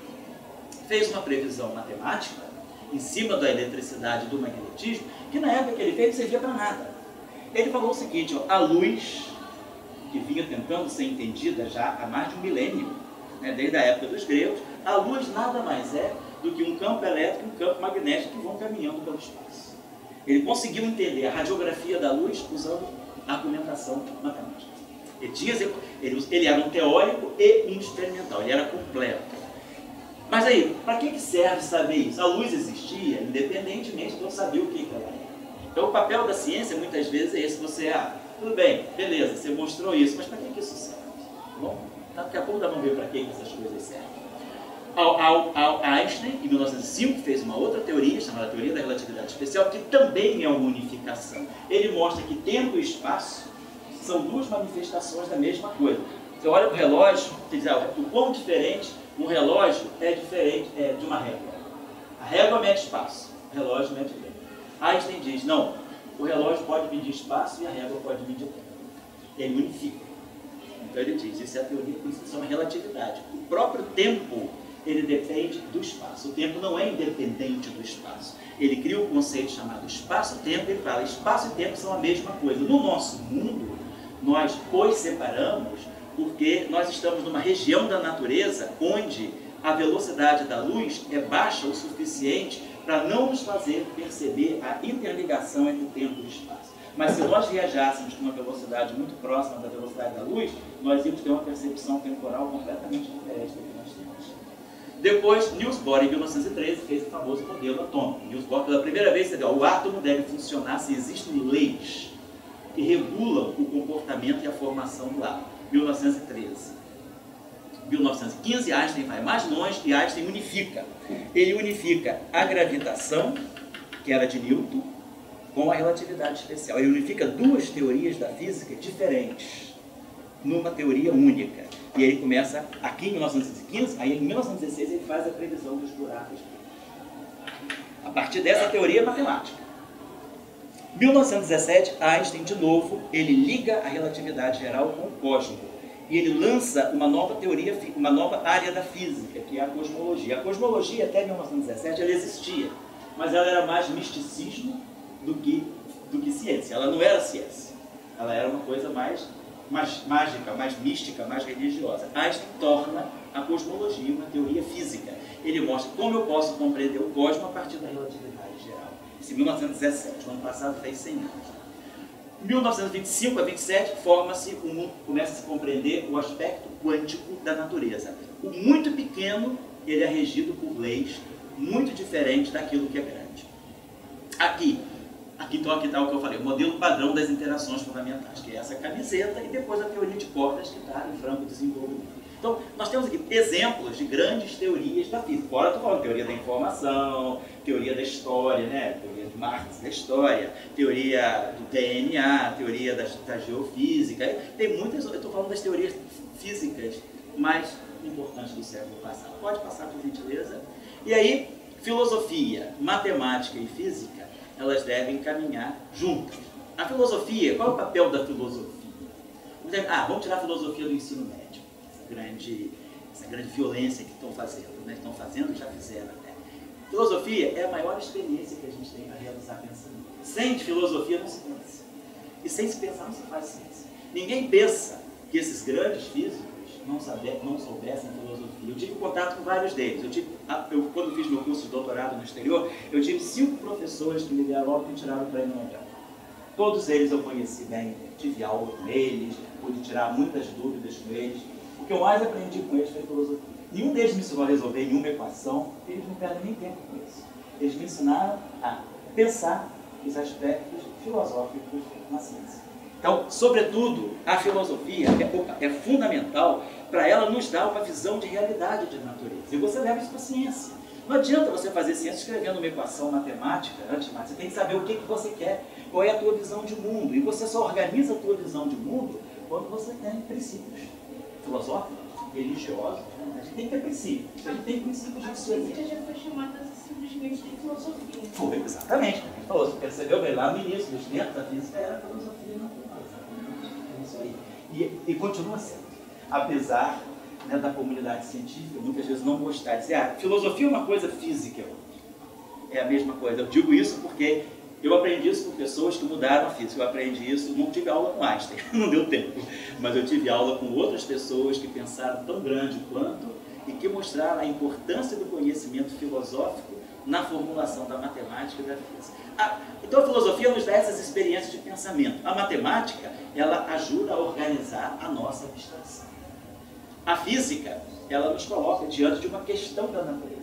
fez uma previsão matemática em cima da eletricidade e do magnetismo, que na época que ele fez não servia para nada. Ele falou o seguinte, ó, a luz, que vinha tentando ser entendida já há mais de um milênio, né, desde a época dos gregos, a luz nada mais é do que um campo elétrico e um campo magnético que vão caminhando pelo espaço. Ele conseguiu entender a radiografia da luz usando argumentação matemática. Ele era um teórico e um experimental, ele era completo. Mas aí, para que serve saber isso? A luz existia independentemente de eu saber o que ela era. Então o papel da ciência muitas vezes é esse, você, tudo bem, beleza, você mostrou isso, mas para que isso serve? Bom, daqui a pouco nós vamos ver para que essas coisas servem. Einstein, em 1905, fez uma outra teoria, chamada teoria da relatividade especial, que também é uma unificação. Ele mostra que tempo e espaço são duas manifestações da mesma coisa. Você olha para o relógio, você diz, o quão diferente um relógio é diferente de uma régua. A régua mede espaço, o relógio mede tempo. Einstein diz, não, o relógio pode medir espaço e a régua pode medir tempo. Ele unifica. Então ele diz, isso é a teoria, isso se chama relatividade. O próprio tempo, ele depende do espaço. O tempo não é independente do espaço. Ele cria um conceito chamado espaço-tempo, ele fala, espaço e tempo são a mesma coisa. No nosso mundo, nós os separamos porque nós estamos numa região da natureza onde a velocidade da luz é baixa o suficiente para não nos fazer perceber a interligação entre o tempo e o espaço. Mas se nós viajássemos com uma velocidade muito próxima da velocidade da luz, nós íamos ter uma percepção temporal completamente diferente do que nós temos. Depois, Niels Bohr, em 1913, fez o famoso modelo atômico. Niels Bohr, pela primeira vez, disse, o átomo deve funcionar se existem leis que regulam o comportamento e a formação do átomo. 1913. 1915, Einstein vai mais longe e Einstein unifica. Ele unifica a gravitação, que era de Newton, com a relatividade especial. Ele unifica duas teorias da física diferentes numa teoria única. E ele começa aqui em 1915, aí em 1916 ele faz a previsão dos buracos. A partir dessa teoria matemática. 1917, Einstein, de novo, ele liga a relatividade geral com o cósmico. E ele lança uma nova teoria, uma nova área da física, que é a cosmologia. A cosmologia, até 1917, ela existia, mas ela era mais misticismo do que ciência. Ela não era ciência. Ela era uma coisa mais mágica, mais mística, mais religiosa. Einstein torna a cosmologia uma teoria física. Ele mostra como eu posso compreender o cosmos a partir da relatividade geral. Isso em 1917, no ano passado fez 100 anos. Em 1925 a 27 começa a se compreender o aspecto quântico da natureza. O muito pequeno, ele é regido por leis muito diferentes daquilo que é grande. Aqui está o que eu falei, o modelo padrão das interações fundamentais, que é essa camiseta, e depois a teoria de cordas que está em franco desenvolvimento. Então, nós temos aqui exemplos de grandes teorias da física. Fora, estou falando teoria da informação, teoria da história, né? Teoria de Marx da história, teoria do DNA, teoria da geofísica. Tem muitas, eu estou falando das teorias físicas mais importantes do século passado. Pode passar, por gentileza. E aí, filosofia, matemática e física, elas devem caminhar juntas. A filosofia, qual é o papel da filosofia? Vamos tirar a filosofia do ensino médio. Essa grande violência que estão fazendo, né? Estão fazendo e já fizeram até. Filosofia é a maior experiência que a gente tem para realizar pensamento. Sem filosofia não se pensa. E sem se pensar não se faz ciência. Ninguém pensa que esses grandes físicos não soubessem filosofia. Eu tive contato com vários deles. Quando fiz meu curso de doutorado no exterior, eu tive 5 professores que me deram aula e tiraram o prêmio Nobel. Todos eles eu conheci bem, tive aula com eles, pude tirar muitas dúvidas com eles. O que eu mais aprendi com eles foi filosofia. Nenhum deles me ensinou a resolver nenhuma equação, eles não perdem nem tempo com isso. Eles me ensinaram a pensar os aspectos filosóficos na ciência. Então, sobretudo, a filosofia é fundamental para ela nos dar uma visão de realidade de natureza. E você leva isso para a ciência. Não adianta você fazer ciência escrevendo uma equação matemática, você tem que saber o que você quer, qual é a tua visão de mundo. E você só organiza a tua visão de mundo quando você tem princípios filosóficos, religiosos, a gente tem que ter princípios. A gente tem princípios de ser. A física já foi chamada simplesmente de filosofia. Foi, exatamente. A gente falou, você percebeu bem lá no início, dos tempos, a física era a filosofia natural. É isso aí. E continua sendo. Apesar, né, da comunidade científica muitas vezes não gostar de dizer, filosofia é uma coisa, física é outra. É a mesma coisa. Eu digo isso porque eu aprendi isso com pessoas que mudaram a física. Eu aprendi isso, não tive aula com Einstein, não deu tempo, mas eu tive aula com outras pessoas que pensaram tão grande quanto e que mostraram a importância do conhecimento filosófico na formulação da matemática e da física. Então a filosofia nos dá essas experiências de pensamento. A matemática, ela ajuda a organizar a nossa abstração. A física, ela nos coloca diante de uma questão da natureza.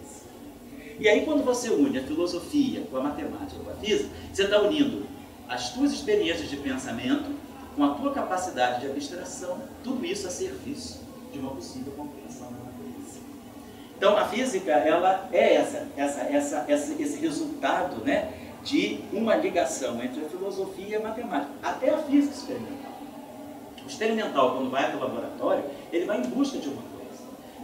E aí quando você une a filosofia com a matemática, com a física, você está unindo as tuas experiências de pensamento com a tua capacidade de abstração, tudo isso a serviço de uma possível compreensão da natureza. Então a física, ela é esse resultado, né, de uma ligação entre a filosofia e a matemática, até a física experimental. O experimental, quando vai para o laboratório, ele vai em busca de uma coisa.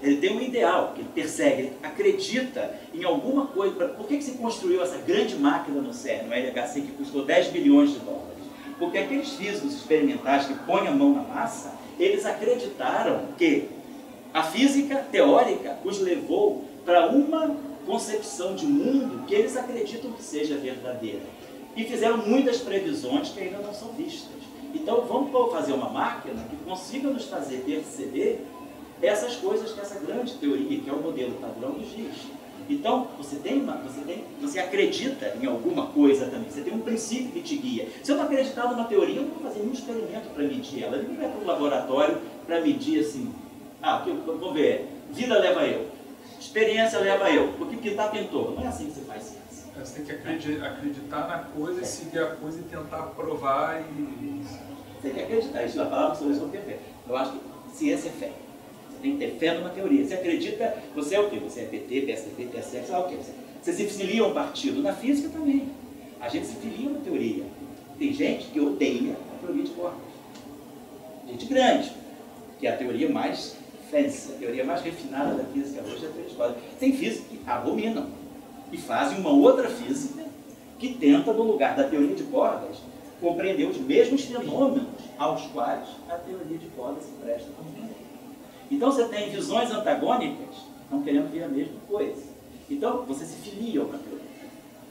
Ele tem um ideal que ele persegue, ele acredita em alguma coisa. Por que se construiu essa grande máquina no CERN, no LHC, que custou 10 bilhões de dólares? Porque aqueles físicos experimentais que põem a mão na massa, eles acreditaram que a física teórica os levou para uma concepção de mundo que eles acreditam que seja verdadeira. E fizeram muitas previsões que ainda não são vistas. Então vamos fazer uma máquina que consiga nos fazer perceber essas coisas que essa grande teoria, que é o modelo padrão, nos diz. Então você acredita em alguma coisa também, você tem um princípio que te guia. Se eu não acreditar numa teoria, eu não vou fazer nenhum experimento para medir ela. Ele não vai para um laboratório para medir assim, vamos ver, vida leva eu, experiência leva eu, porque pintar pintou. Não é assim que você faz ciência. Você tem que acreditar na coisa e seguir a coisa e tentar provar e... Você tem que acreditar, isso é a palavra que eu sou perfeito. Eu acho que ciência é fé. Você tem que ter fé numa teoria. Você acredita, você é o quê? Você é PT, PSDB, PSF, sabe o quê? Você se filia a um partido. Na física também. A gente se filia a uma teoria. Tem gente que odeia a teoria de cordas. Gente grande, que é a teoria mais fancy, a teoria mais refinada da física hoje é a teoria de cordas. Tem físicos que abominam e fazem uma outra física que tenta, no lugar da teoria de cordas, compreender os mesmos fenômenos aos quais a teoria de cordas se presta a compreender. Então você tem visões antagônicas, não querendo ver a mesma coisa. Então você se filia a uma teoria.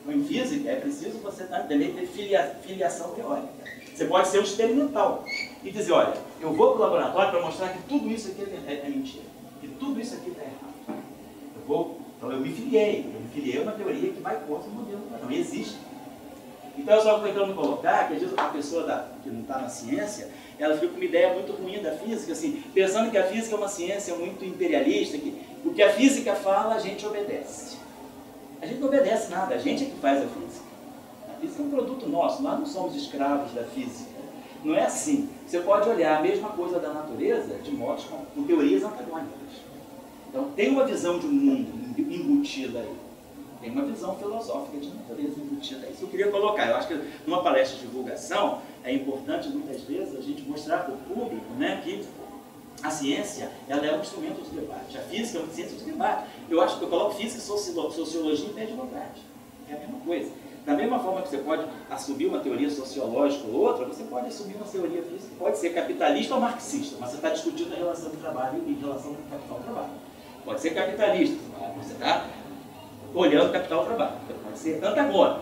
Em física é preciso você também ter filiação teórica. Você pode ser um experimental e dizer, olha, eu vou para o laboratório para mostrar que tudo isso aqui é mentira, que tudo isso aqui está errado. Então eu me filiei a uma teoria que vai contra o modelo padrão. E existe. Então eu só estou tentando colocar que às vezes a pessoa que não está na ciência, ela fica com uma ideia muito ruim da física, assim, pensando que a física é uma ciência muito imperialista, que o que a física fala a gente obedece. A gente não obedece nada, a gente é que faz a física. A física é um produto nosso, nós não somos escravos da física. Não é assim. Você pode olhar a mesma coisa da natureza de modos com teorias antagônicas. Então tem uma visão de um mundo embutida aí. Tem uma visão filosófica de natureza embutida. Isso eu queria colocar. Eu acho que numa palestra de divulgação é importante muitas vezes a gente mostrar para o público, né, que a ciência ela é um instrumento de debate. A física é uma ciência de debate. Eu acho que eu coloco física e sociologia em pé de igualdade. É a mesma coisa. Da mesma forma que você pode assumir uma teoria sociológica ou outra, você pode assumir uma teoria física. Pode ser capitalista ou marxista, mas você está discutindo a relação do trabalho e a relação do capital-trabalho. Pode ser capitalista, você está olhando o capital-trabalho. Pode ser antagônico,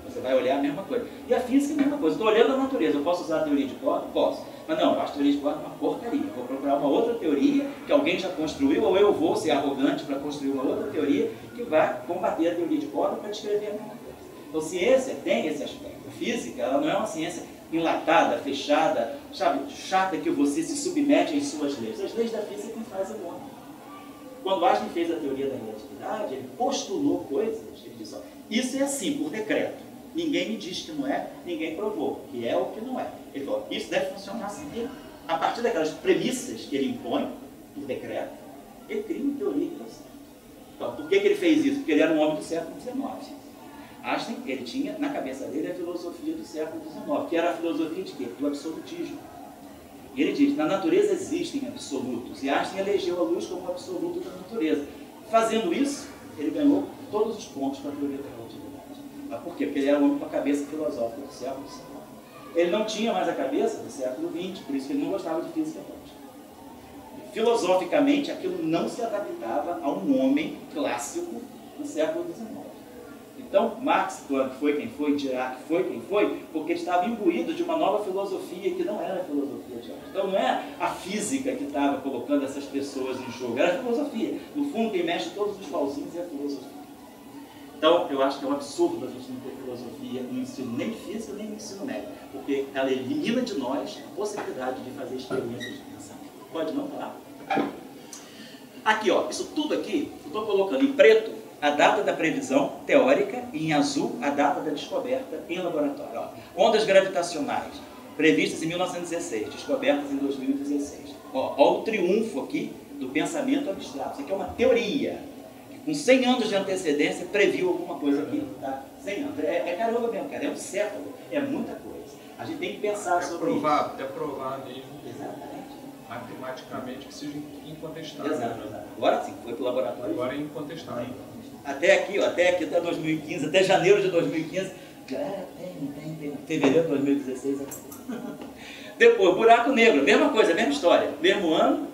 você vai olhar a mesma coisa. E a física é a mesma coisa. Estou olhando a natureza, eu posso usar a teoria de cordas? Posso. Mas não, eu acho a teoria de cordas uma porcaria. Eu vou procurar uma outra teoria que alguém já construiu, ou eu vou ser arrogante para construir uma outra teoria que vai combater a teoria de cordas para descrever a mesma coisa. Então, ciência tem esse aspecto. A física, ela não é uma ciência enlatada, fechada, sabe, chata, que você se submete às suas leis. As leis da física quem faz é o homem. Quando Einstein fez a teoria da relatividade, ele postulou coisas, ele disse, ó, isso é assim, por decreto. Ninguém me diz que não é, ninguém provou, que é ou que não é. Ele falou, isso deve funcionar assim. A partir daquelas premissas que ele impõe, por decreto, ele cria uma teoria que deu certo. Então, por que ele fez isso? Porque ele era um homem do século XIX. Einstein, ele tinha na cabeça dele a filosofia do século XIX, que era a filosofia de quê? Do absolutismo. E ele diz, na natureza existem absolutos, e Einstein elegeu a luz como absoluto da natureza. Fazendo isso, ele ganhou todos os pontos para a teoria da relatividade. Mas por quê? Porque ele era o homem com a cabeça filosófica do século XIX. Ele não tinha mais a cabeça do século XX, por isso que ele não gostava de física quântica. Filosoficamente, aquilo não se adaptava a um homem clássico do século XIX. Então, Marx, Planck foi quem foi, Dirac foi quem foi, porque estava imbuído de uma nova filosofia que não era a filosofia de hoje. Então, não é a física que estava colocando essas pessoas em jogo, era a filosofia. No fundo, quem mexe todos os pauzinhos é a filosofia. Então, eu acho que é um absurdo a gente não ter filosofia no ensino nem físico, nem no ensino médio, porque ela elimina de nós a possibilidade de fazer experiências de pensamento. Pode não falar? Aqui, ó, isso tudo aqui, eu estou colocando em preto a data da previsão teórica e em azul a data da descoberta em laboratório. Ó, ondas gravitacionais previstas em 1916, descobertas em 2016. Ó o triunfo aqui do pensamento abstrato. Isso aqui é uma teoria que com 100 anos de antecedência previu alguma coisa aqui, tá? 100 anos. É caramba mesmo, cara. É um século. É muita coisa. A gente tem que pensar sobre isso. Até provar mesmo. Exatamente. Matematicamente que seja incontestável. Exato. Agora sim, foi para o laboratório. Agora é incontestável. Até aqui, até 2015, até janeiro de 2015, já tem. Fevereiro de 2016. Depois, buraco negro, mesma coisa, mesma história. Mesmo ano.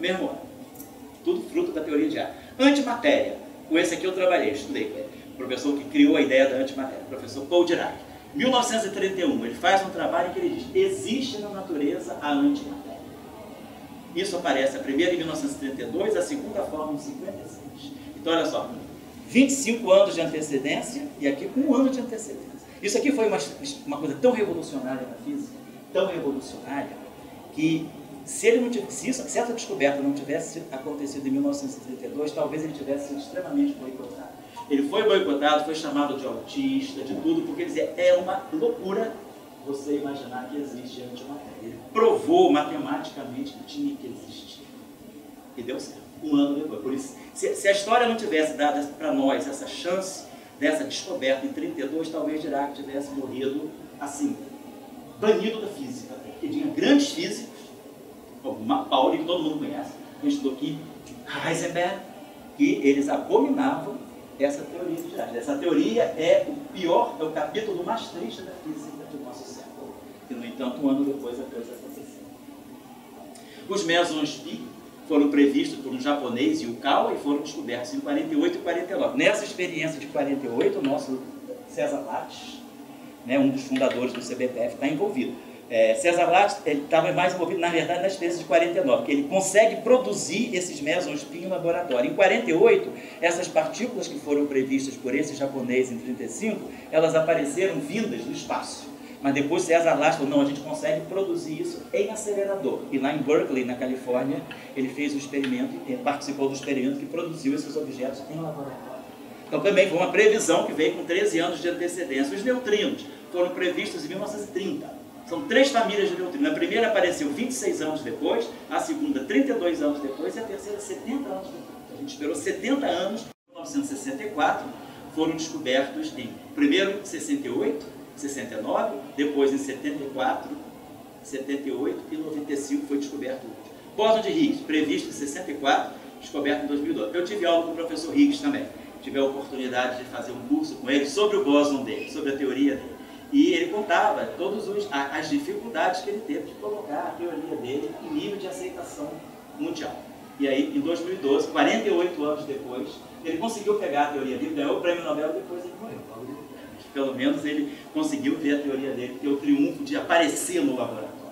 Tudo fruto da teoria de ar. Antimatéria. Com esse aqui eu trabalhei, estudei. O professor que criou a ideia da antimatéria, o professor Paul Dirac. 1931, ele faz um trabalho em que ele diz: existe na natureza a antimatéria. Isso aparece a primeira em 1932, a segunda forma em 56. Então, olha só, 25 anos de antecedência e aqui com 1 ano de antecedência. Isso aqui foi uma coisa tão revolucionária na física, tão revolucionária, que se essa descoberta não tivesse acontecido em 1932, talvez ele tivesse sido extremamente boicotado. Ele foi boicotado, foi chamado de autista, de tudo, porque ele dizia, é uma loucura você imaginar que existe antimatéria. Ele provou matematicamente que tinha que existir. E deu certo. 1 ano depois. Por isso, se a história não tivesse dado para nós essa chance dessa descoberta em 32, talvez Dirac tivesse morrido assim, banido da física. Porque tinha grandes físicos, como Pauli, que todo mundo conhece, que estudou aqui, Heisenberg, que eles abominavam essa teoria de Dirac. Essa teoria é o pior, é o capítulo mais triste da física do nosso século. E, no entanto, 1 ano depois a coisa aconteceu. Os mesons pi foram previstos por um japonês, Yukawa, e foram descobertos em 48 e 49. Nessa experiência de 48, o nosso César Lattes, né, um dos fundadores do CBPF, está envolvido. César Lattes estava mais envolvido, na verdade, na experiência de 49, porque ele consegue produzir esses mesons pi em laboratório. Em 48, essas partículas que foram previstas por esse japonês em 35, elas apareceram vindas do espaço. Mas depois César Lattes falou, não, a gente consegue produzir isso em acelerador. E lá em Berkeley, na Califórnia, ele fez um experimento, participou do experimento que produziu esses objetos em laboratório. Então também foi uma previsão que veio com 13 anos de antecedência. Os neutrinos foram previstos em 1930. São 3 famílias de neutrinos. A primeira apareceu 26 anos depois, a segunda 32 anos depois e a terceira 70 anos depois. A gente esperou 70 anos. Em 1964 foram descobertos primeiro em 68, 69, depois em 74, 78 e 95 foi descoberto o último. Bóson de Higgs, previsto em 64, descoberto em 2012. Eu tive aula com o professor Higgs também. Tive a oportunidade de fazer um curso com ele sobre o bóson dele, sobre a teoria dele. E ele contava todas as dificuldades que ele teve de colocar a teoria dele em nível de aceitação mundial. E aí, em 2012, 48 anos depois, ele conseguiu pegar a teoria dele, ganhou o prêmio Nobel e depois ele morreu. Pelo menos ele conseguiu ver a teoria dele, ter o triunfo de aparecer no laboratório.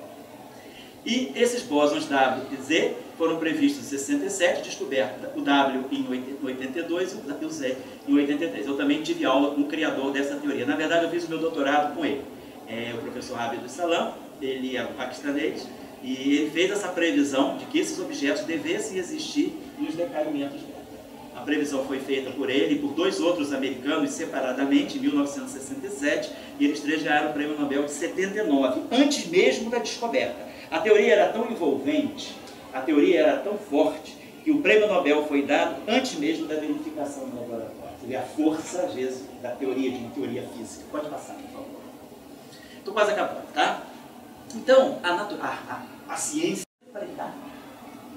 E esses bósons W e Z foram previstos em 67, descoberta o W em 82 e o Z em 83. Eu também tive aula com o criador dessa teoria. Na verdade, eu fiz o meu doutorado com ele. O professor Abdul Salam, ele é um paquistanês, e ele fez essa previsão de que esses objetos devessem existir nos decaimentos dela. A previsão foi feita por ele e por 2 outros americanos separadamente em 1967 e eles 3 ganharam o prêmio Nobel de 79, antes mesmo da descoberta. A teoria era tão envolvente, a teoria era tão forte que o prêmio Nobel foi dado antes mesmo da verificação no laboratório. Você vê a força, às vezes, da teoria, de uma teoria física. Pode passar, por favor. Estou quase acabando, tá? Então, a ciência Falei, tá.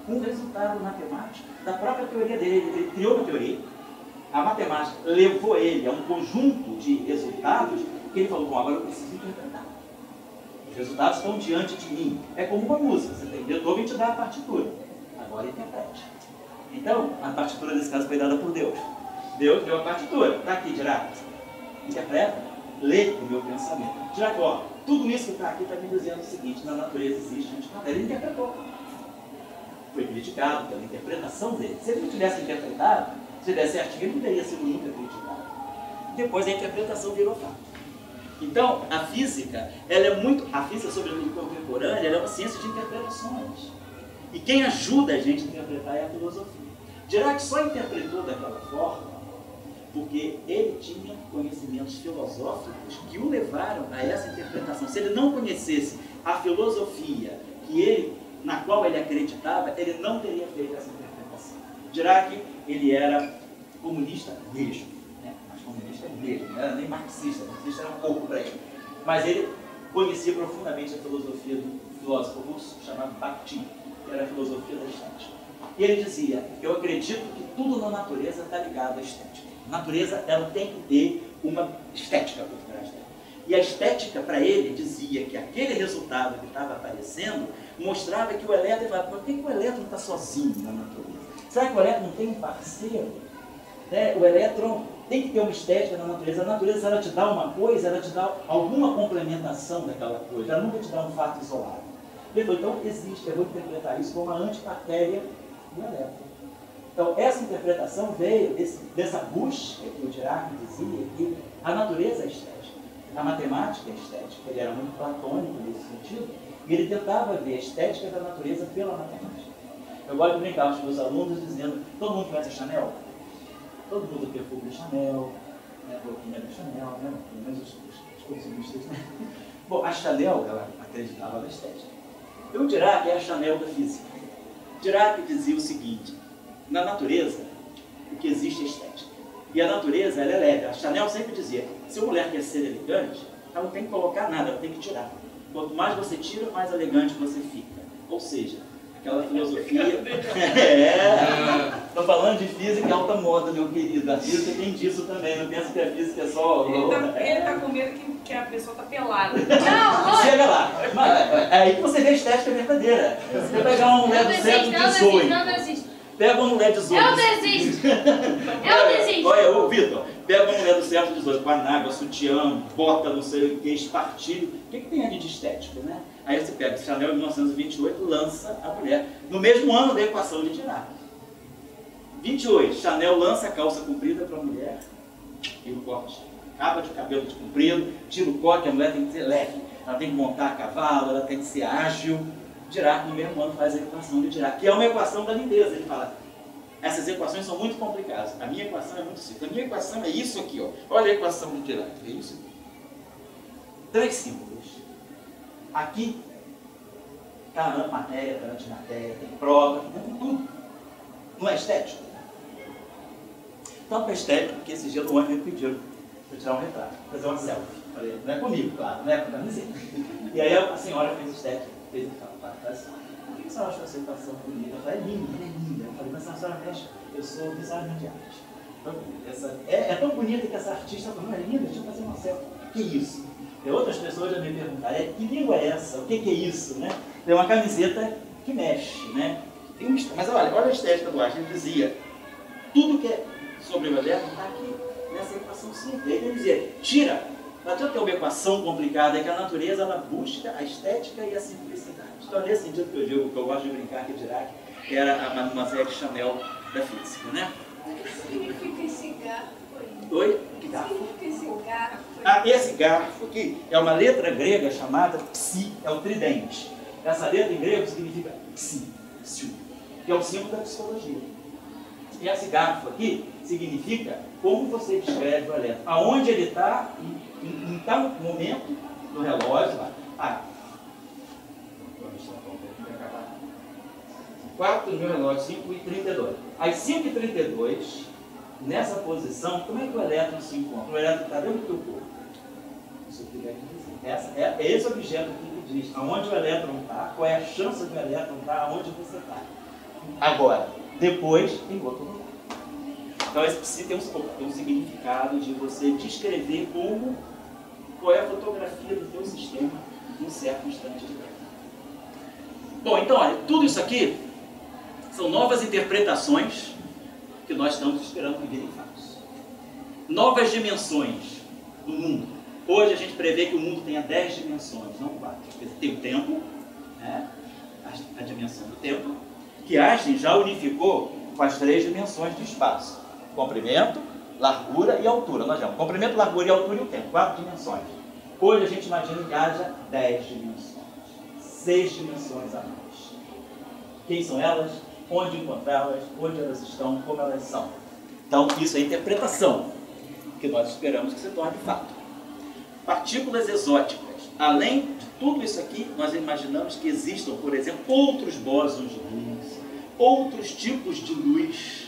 Um resultado matemático da própria teoria dele. Ele criou uma teoria. A matemática levou ele a um conjunto de resultados que ele falou, bom, agora eu preciso interpretar. Os resultados estão diante de mim. É como uma música, você tem Beethoven te dá a partitura. Agora interprete. Então, a partitura nesse caso foi dada por Deus. Deus deu a partitura. Está aqui, Dirac. Interpreta, lê o meu pensamento. Dirac, ó, tudo isso que está aqui está me dizendo o seguinte, na natureza existe antimatéria. Ele interpretou. Foi criticado pela interpretação dele. Se ele não tivesse interpretado, se der certinho, ele não teria sido nunca criticado. Depois a interpretação virou fato. Então, a física, ela é muito... A física, sobretudo contemporânea, ela é uma ciência de interpretações. E quem ajuda a gente a interpretar é a filosofia. Dirac só interpretou daquela forma porque ele tinha conhecimentos filosóficos que o levaram a essa interpretação. Se ele não conhecesse a filosofia na qual ele acreditava, ele não teria feito essa interpretação. Dirac, ele era comunista mesmo, né? Mas comunista mesmo, não era nem marxista, marxista era um pouco para ele. Mas ele conhecia profundamente a filosofia do filósofo russo chamado Bakhtin, que era a filosofia da estética. E ele dizia, eu acredito que tudo na natureza está ligado à estética. A natureza, ela tem que ter uma estética por trás dela. E a estética, para ele, dizia que aquele resultado que estava aparecendo mostrava que o elétron... Ele falava, por que o elétron está sozinho na natureza? Será que o elétron não tem um parceiro? O elétron tem que ter uma estética na natureza. A natureza, se ela te dá uma coisa, ela te dá alguma complementação daquela coisa. Ela nunca te dá um fato isolado. Ele falou, então existe, eu vou interpretar isso como uma antimatéria do elétron. Então, essa interpretação veio dessa busca que o Dirac dizia que a natureza é estética, a matemática é estética. Ele era muito platônico nesse sentido, e ele tentava ver a estética da natureza pela matemática. Eu gosto de brincar com os meus alunos dizendo, todo mundo conhece a Chanel? Todo mundo perfume de Chanel, né, a roupinha da Chanel, né, pelo menos os consumistas, né? Bom, a Chanel, ela acreditava na estética. E o Dirac é a Chanel da física. Dirac dizia o seguinte, na natureza, o que existe é estética. E a natureza, ela é leve. A Chanel sempre dizia, se a mulher quer ser elegante, ela não tem que colocar nada, ela tem que tirar. Quanto mais você tira, mais elegante você fica. Ou seja, aquela filosofia... Estou falando de física e alta moda, meu querido. A física tem disso também, não pensa que a física é só... Ele está com medo que a pessoa está pelada. Não, chega lá. Mas, é aí que você vê a estética verdadeira. Você pegar uma mulher do século XVIII. Não existe. Pega uma mulher de 18. Eu desisto! Eu desisto! Olha, ô Vitor, pega uma mulher do século XVIII, com a nágua, sutiã, bota, não sei o que, espartilho. O que tem ali de estético, né? Aí você pega Chanel em 1928, lança a mulher. No mesmo ano da equação de Dirac. 28, Chanel lança a calça comprida para a mulher e o corte. Acaba de cabelo de comprido, tira o coque, a mulher tem que ser leve. Ela tem que montar a cavalo, ela tem que ser ágil. Dirac, no mesmo ano, faz a equação de Dirac, que é uma equação da lindeza. Ele fala, essas equações são muito complicadas. A minha equação é muito simples. A minha equação é isso aqui, ó. Olha a equação de Dirac. É isso aqui. 3 símbolos. Aqui está matéria, está antimatéria, tem prova, tem tudo. Não é estético? Então, para estético, porque esse dia no ônibus me pediram para tirar um retrato, fazer uma selfie. Falei, não é comigo, claro, não é com a camiseta. E aí a senhora fez estética, fez o assim, por que a senhora achou essa equação bonita? Eu falei, é linda. Eu falei, mas a senhora mexe, eu sou designer de arte. Então, é tão bonita que essa artista falou, não é linda, deixa eu fazer uma selfie. Que isso? E outras pessoas já me perguntaram, que língua é essa? O que é isso? Né? Tem uma camiseta que mexe, né? Mas olha a estética do arte. Ele dizia, tudo que é sobre o elétron está aqui, nessa equação simples. Ele dizia, tira, não adianta ter uma equação complicada, é que a natureza ela busca a estética e a simplicidade. Então, nesse sentido que eu digo, que eu gosto de brincar que Dirac era a Mademoiselle Chanel da física, né? O que significa esse garfo aí? Oi? Que O que garfo? significa esse garfo aí? Ah, esse garfo aqui é uma letra grega chamada psi, é o tridente. Essa letra em grego significa psi, que é o símbolo da psicologia. E esse garfo aqui significa como você descreve o elétron. Aonde ele está, em tal momento do relógio, lá. 4 no meu relógio, 5h32. Às 5h32, nessa posição, como é que o elétron se encontra? O elétron está dentro do teu corpo. Isso aqui deve dizer. É esse objeto aqui que diz aonde o elétron está, qual é a chance do elétron estar aonde você está. Agora, depois, em outro lugar. Então, esse psi tem um significado de você descrever qual é a fotografia do teu sistema num certo instante de tempo. Bom, então, olha, tudo isso aqui são novas interpretações que nós estamos esperando que virem fatos. Novas dimensões do mundo. Hoje a gente prevê que o mundo tenha 10 dimensões, não 4. Tem o tempo, né? A dimensão do tempo, que Einstein já unificou com as 3 dimensões do espaço. Comprimento, largura e altura. Nós chamamos comprimento, largura e altura e o tempo. 4 dimensões. Hoje a gente imagina que haja 10 dimensões. 6 dimensões a mais. Quem são elas? Onde encontrá-las? Onde elas estão? Como elas são? Então, isso é interpretação que nós esperamos que se torne fato. Partículas exóticas. Além de tudo isso aqui, nós imaginamos que existam, por exemplo, outros bósons de Higgs, outros tipos de luz.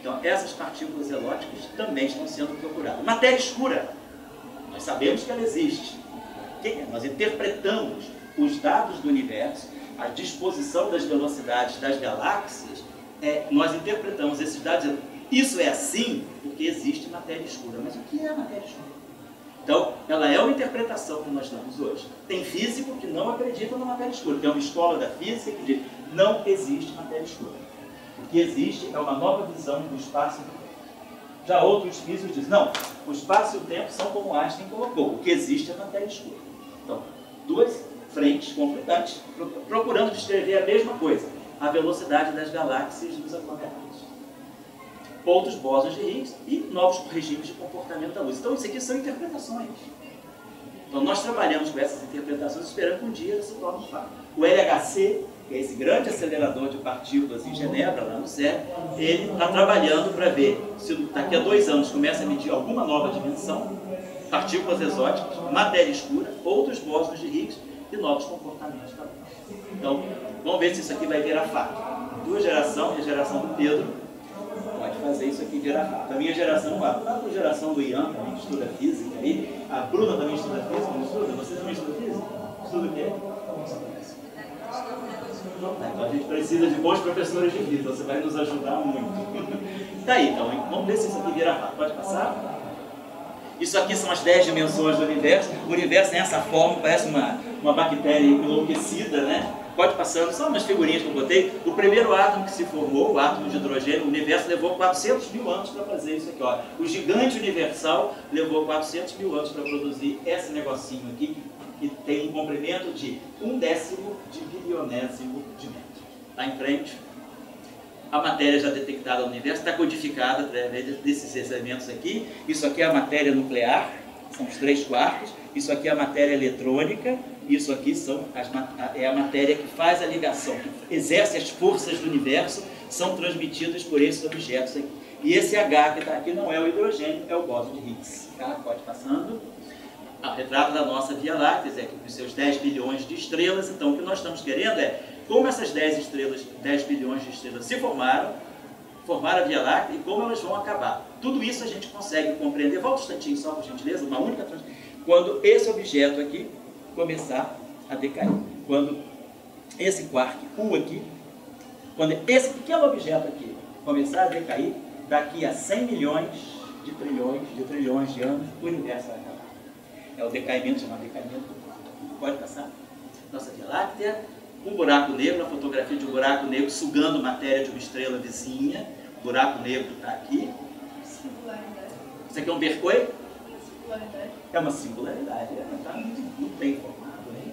Então, essas partículas exóticas também estão sendo procuradas. Matéria escura. Nós sabemos que ela existe. Nós interpretamos os dados do universo, a disposição das velocidades das galáxias, nós interpretamos esses dados dizendo, isso é assim porque existe matéria escura. Mas o que é a matéria escura? Então, ela é uma interpretação que nós damos hoje. Tem físico que não acredita na matéria escura. Tem uma escola da física que diz, não existe matéria escura. O que existe é uma nova visão do espaço e do tempo. Já outros físicos dizem, não, o espaço e o tempo são como Einstein colocou. O que existe é matéria escura. Então, duas frentes conflitantes, procurando descrever a mesma coisa, a velocidade das galáxias dos aglomerados. Outros bósons de Higgs e novos regimes de comportamento da luz. Então, isso aqui são interpretações. Então, nós trabalhamos com essas interpretações esperando que um dia elas se tornem fato. O LHC, que é esse grande acelerador de partículas em Genebra, lá no CERN, ele está trabalhando para ver se daqui a 2 anos começa a medir alguma nova dimensão, partículas exóticas, matéria escura, outros bósons de Higgs e novos comportamentos da luz. Então, vamos ver se isso aqui vai virar fato. A tua geração e a geração do Pedro pode fazer isso aqui virar fato. A minha geração, a geração do Ian também estuda física, aí, a Bruna também estuda física, não estuda? Você também estuda física? Estuda o quê? Então a gente precisa de bons professores de física, você vai nos ajudar muito. Tá aí, então, vamos ver se isso aqui vira fato. Pode passar? Isso aqui são as 10 dimensões do universo. O universo tem essa forma, parece uma bactéria enlouquecida, né? Pode passando, são umas figurinhas que eu botei. O primeiro átomo que se formou, o átomo de hidrogênio, o universo levou 400 mil anos para fazer isso aqui. Ó. O gigante universal levou 400 mil anos para produzir esse negocinho aqui, que tem um comprimento de 1/10 de bilionésimo de metro. Lá em frente, a matéria já detectada no universo está codificada através desses elementos aqui. Isso aqui é a matéria nuclear, são os 3/4. Isso aqui é a matéria eletrônica. Isso aqui é a matéria que faz a ligação, que exerce as forças do universo, são transmitidas por esses objetos aqui. E esse H que está aqui não é o hidrogênio, é o bóson de Higgs. Tá? Pode passando. O retrato da nossa Via Láctea, com seus 10 bilhões de estrelas. Então, o que nós estamos querendo é como essas 10 bilhões de estrelas se formaram a Via Láctea e como elas vão acabar. Tudo isso a gente consegue compreender. Volta um instantinho só, por gentileza, uma única quando esse objeto aqui começar a decair. Quando esse quark U aqui, quando esse pequeno objeto aqui começar a decair, daqui a 100 milhões de trilhões de anos, o universo vai acabar. É o decaimento, chamado decaimento do quark. Pode passar? Nossa Via Láctea, um buraco negro, a fotografia de um buraco negro sugando matéria de uma estrela vizinha. O buraco negro está aqui. Singularidade. Isso aqui é um bercoio? Singularidade. É uma singularidade, não tem formado, né?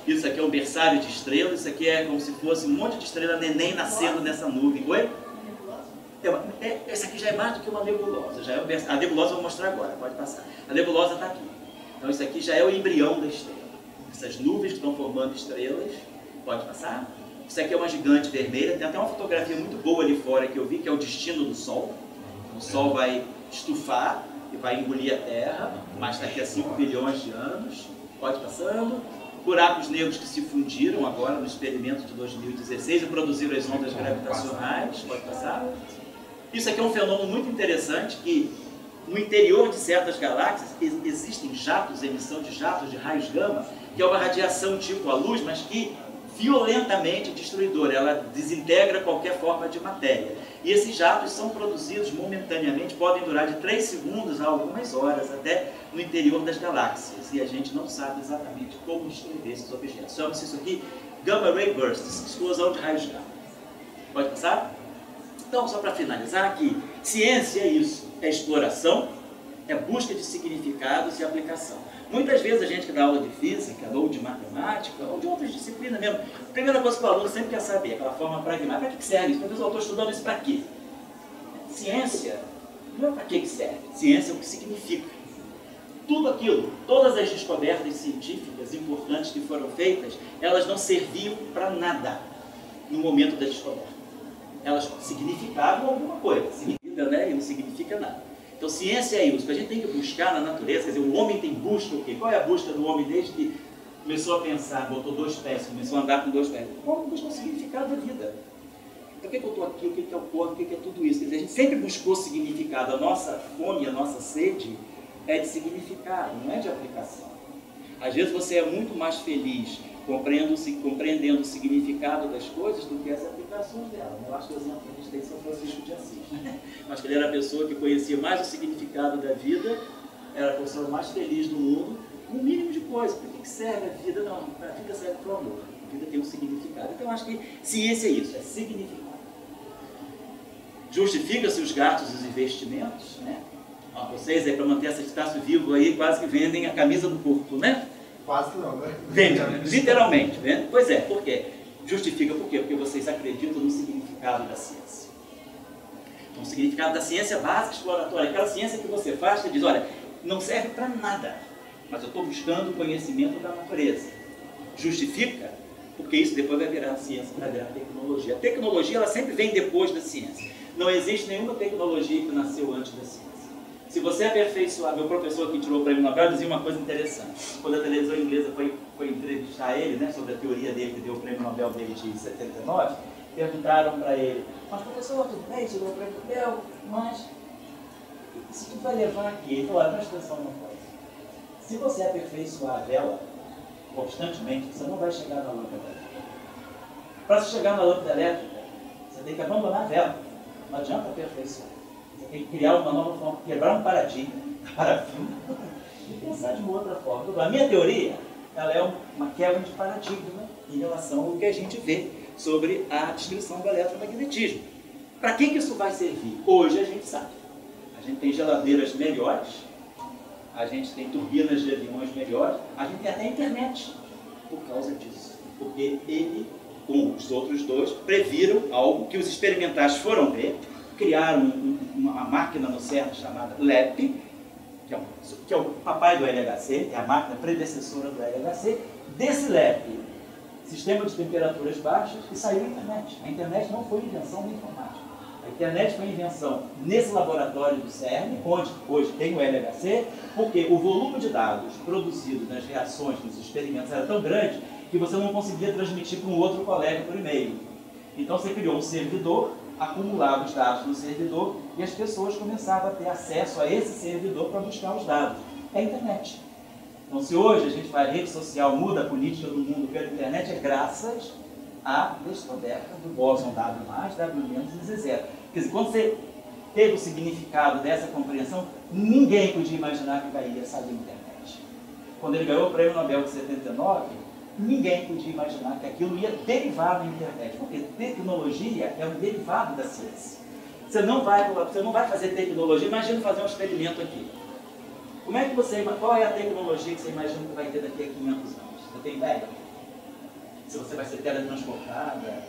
Isso aqui é um berçário de estrelas, isso aqui é como se fosse um monte de estrela neném nascendo nessa nuvem. Oi? Nebulosa? Essa aqui já é mais do que uma nebulosa, já é a nebulosa eu vou mostrar agora, pode passar. A nebulosa está aqui. Então isso aqui já é o embrião da estrela. Essas nuvens que estão formando estrelas, pode passar. Isso aqui é uma gigante vermelha, tem até uma fotografia muito boa ali fora que eu vi, que é o destino do Sol. O Sol vai estufar e vai engolir a Terra, mas daqui a 5 bilhões de anos. Pode passando. Buracos negros que se fundiram agora no experimento de 2016 e produziram as ondas gravitacionais. Pode passar. Isso aqui é um fenômeno muito interessante que no interior de certas galáxias existem jatos, emissão de jatos de raios gama, que é uma radiação tipo a luz, mas que violentamente destruidora, ela desintegra qualquer forma de matéria. E esses jatos são produzidos momentaneamente, podem durar de 3 segundos a algumas horas, até no interior das galáxias. E a gente não sabe exatamente como descrever esses objetos. Chama-se isso aqui Gamma Ray Bursts, explosão de raios gama. Pode passar? Então, só para finalizar aqui, ciência é isso, é exploração, é busca de significados e aplicação. Muitas vezes a gente que dá aula de física, ou de matemática, ou de outras disciplinas mesmo, a primeira coisa que o aluno sempre quer saber, aquela forma pragmática, para que serve isso? Professor, eu estou estudando isso para quê? Ciência não é para que serve, ciência é o que significa. Tudo aquilo, todas as descobertas científicas importantes que foram feitas, elas não serviam para nada no momento da descoberta. Elas significavam alguma coisa, significa, né? E não significa nada. Então, ciência é isso, que a gente tem que buscar na natureza, quer dizer, o homem tem busca o quê? Qual é a busca do homem desde que começou a pensar, botou 2 pés, começou a andar com 2 pés? O homem busca o significado da vida. Por que eu estou aqui? O que é o corpo? O que é tudo isso? Quer dizer, a gente sempre buscou significado. A nossa fome, a nossa sede é de significado, não é de aplicação. Às vezes você é muito mais feliz compreendendo o significado das coisas do que as aplicações dela. Eu acho que o exemplo que a gente tem de São Francisco de Assis. Eu acho que ele era a pessoa que conhecia mais o significado da vida, era a pessoa mais feliz do mundo, com o mínimo de coisa. Para que serve a vida? Não, a vida serve para o amor. A vida tem um significado. Então eu acho que ciência é isso, é significado. Justifica-se os gastos e os investimentos, né? Ó, vocês aí, para manter esse espaço vivo aí, quase que vendem a camisa do corpo, né? Quase não, né? Vende, literalmente, né? Pois é, por quê? Justifica por quê? Porque vocês acreditam no significado da ciência. Então, o significado da ciência básica exploratória, aquela ciência que você faz, que diz, olha, não serve para nada, mas eu estou buscando o conhecimento da natureza. Justifica, porque isso depois vai virar ciência, vai virar tecnologia. A tecnologia, ela sempre vem depois da ciência. Não existe nenhuma tecnologia que nasceu antes da ciência. Se você aperfeiçoar, meu professor que tirou o prêmio Nobel dizia uma coisa interessante. Quando a televisão inglesa foi entrevistar ele, né, sobre a teoria dele, que deu o prêmio Nobel dele de 79, perguntaram para ele, mas professor, tudo bem, tirou o prêmio Nobel, mas isso tudo vai levar aqui? Ele falou, presta atenção numa coisa. Se você aperfeiçoar a vela constantemente, você não vai chegar na lâmpada elétrica. Para se chegar na lâmpada elétrica, você tem que abandonar a vela. Não adianta aperfeiçoar. Você tem que criar uma nova forma, quebrar um paradigma, parafina, e pensar de uma outra forma. A minha teoria, ela é uma quebra de paradigma em relação ao que a gente vê sobre a descrição do eletromagnetismo. Para que isso vai servir? Hoje a gente sabe. A gente tem geladeiras melhores, a gente tem turbinas de aviões melhores, a gente tem até internet por causa disso. Porque ele, com os outros dois, previram algo que os experimentais foram ver, criaram uma máquina no CERN chamada LEP, que é o papai do LHC, é a máquina predecessora do LHC. Desse LEP, sistema de temperaturas baixas, e saiu a internet. A internet não foi invenção da informática. A internet foi invenção nesse laboratório do CERN, onde hoje tem o LHC, porque o volume de dados produzido nas reações, nos experimentos, era tão grande que você não conseguia transmitir para um outro colega por e-mail. Então você criou um servidor, acumulava os dados no servidor e as pessoas começavam a ter acesso a esse servidor para buscar os dados. É a internet. Então, se hoje a gente faz rede social, muda a política do mundo pela internet, é graças à descoberta do bóson W+, W- e Z0. Quer dizer, quando você teve o significado dessa compreensão, ninguém podia imaginar que ia sair a internet. Quando ele ganhou o prêmio Nobel de 79, ninguém podia imaginar que aquilo ia derivar da internet, porque tecnologia é um derivado da ciência. Você não vai fazer tecnologia, imagina fazer um experimento aqui. Qual é a tecnologia que você imagina que vai ter daqui a 500 anos? Você tem ideia? Se você vai ser teletransportada,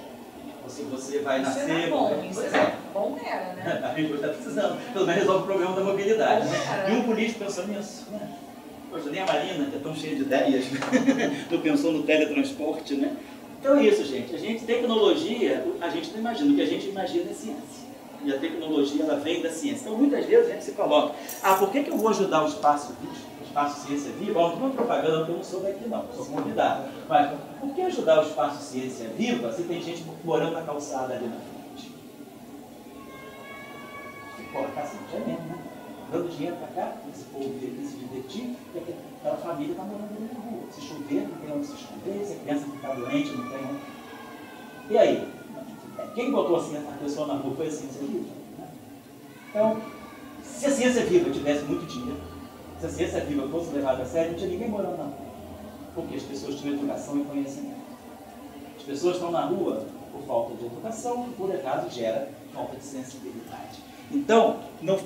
ou se você vai nascer... Isso era bom, isso é bom era, né? A gente está precisando, pelo menos resolve o problema da mobilidade. Né? E um político pensou nisso, né? Poxa, nem a Marina, que é tão cheia de ideias, não pensou no teletransporte, né? Então é isso, gente. Tecnologia, a gente não imagina. O que a gente imagina é ciência. E a tecnologia, ela vem da ciência. Então, muitas vezes a gente se coloca, por que eu vou ajudar o Espaço Viva, o Espaço Ciência Viva? Não estou propaganda, porque eu não sou daqui não, sou convidado. Mas, por que ajudar o Espaço Ciência Viva se tem gente morando na calçada ali na frente? Se colocar assim, já é mesmo, né? dando dinheiro para cá, esse povo veio aqui se divertir, porque aquela família está morando ali na rua. Se chover, não tem onde se esconder, se a criança ficar doente, não tem onde. E aí? Quem botou assim a pessoa na rua foi a ciência viva? Né? Então, se a ciência viva tivesse muito dinheiro, se a ciência viva fosse levada a sério, não tinha ninguém morando na rua. Porque as pessoas tinham educação e conhecimento. As pessoas estão na rua por falta de educação e, por acaso, gera falta de sensibilidade. Então,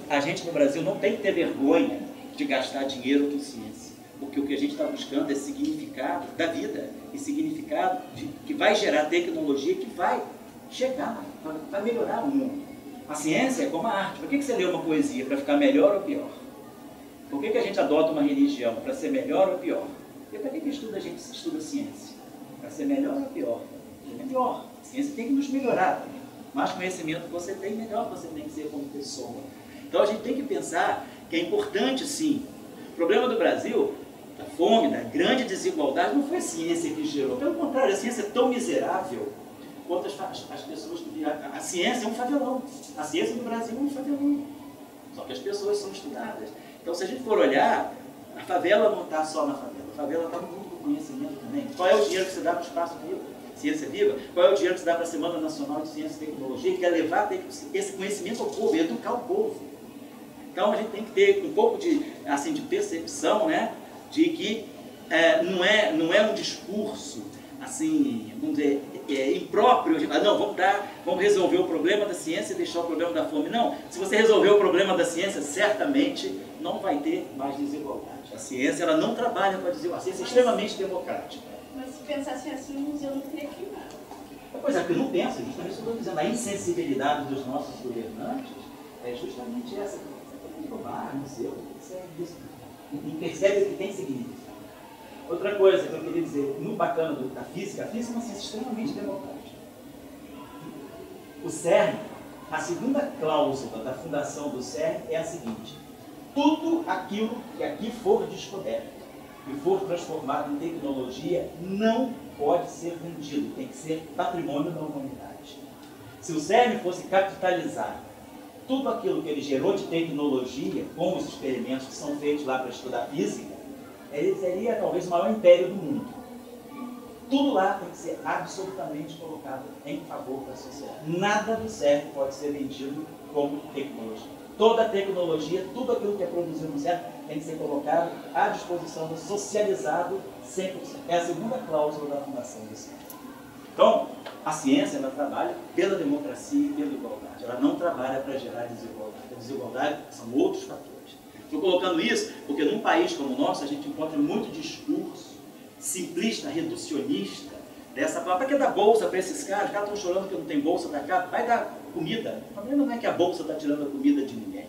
a gente no Brasil não tem que ter vergonha de gastar dinheiro com ciência. Porque o que a gente está buscando é significado da vida e significado que vai gerar tecnologia que vai chegar, vai melhorar o mundo. A ciência é como a arte. Por que você lê uma poesia? Para ficar melhor ou pior? Por que a gente adota uma religião? Para ser melhor ou pior? E para que a gente estuda ciência? Para ser melhor ou pior? Ser melhor. A ciência tem que nos melhorar também. Mais conhecimento você tem, melhor você tem que ser como pessoa. Então a gente tem que pensar que é importante, sim. O problema do Brasil, da fome, da grande desigualdade, não foi a ciência que gerou. Pelo contrário, a ciência é tão miserável quanto as pessoas... A ciência é um favelão. A ciência no Brasil é um favelão. Só que as pessoas são estudadas. Então, se a gente for olhar, a favela não está só na favela. A favela está no mundo do conhecimento também. Qual é o dinheiro que você dá para o Espaço Vivo? Ciência Viva? Qual é o dinheiro que você dá para a Semana Nacional de Ciência e Tecnologia? Que é levar esse conhecimento ao povo, educar o povo. Então, a gente tem que ter um pouco de percepção, né, de que não é um discurso assim, vamos dizer, impróprio, não, vamos resolver o problema da ciência e deixar o problema da fome. Não, se você resolver o problema da ciência, certamente não vai ter mais desigualdade. A ciência, ela não trabalha com a desigualdade. A ciência é extremamente democrática. Mas se pensasse assim, o museu não teria queimado. Pois é, porque não pensa, justamente isso que eu estou dizendo. A insensibilidade dos nossos governantes é justamente essa. Você tem que roubar museu, não percebe que tem significado. Outra coisa que eu queria dizer, muito bacana da física, a física é uma ciência extremamente democrática. O CERN, a segunda cláusula da fundação do CERN é a seguinte: tudo aquilo que aqui for descoberto e for transformado em tecnologia não pode ser vendido, tem que ser patrimônio da humanidade. Se o CERN fosse capitalizar tudo aquilo que ele gerou de tecnologia, com os experimentos que são feitos lá para estudar física, ele seria talvez o maior império do mundo. Tudo lá tem que ser absolutamente colocado em favor da sociedade. Nada do CERN pode ser vendido como tecnologia. Toda a tecnologia, tudo aquilo que é produzido no CERN tem que ser colocado à disposição do socializado 100%. É a segunda cláusula da fundação do CERN. Então, a ciência, ela trabalha pela democracia e pela igualdade. Ela não trabalha para gerar desigualdade. A desigualdade são outros fatores. Estou colocando isso porque num país como o nosso a gente encontra muito discurso simplista, reducionista, dessa palavra. Para que dar bolsa para esses caras? Os caras estão chorando que não tem bolsa da casa. Vai dar comida. O problema não é que a bolsa está tirando a comida de ninguém.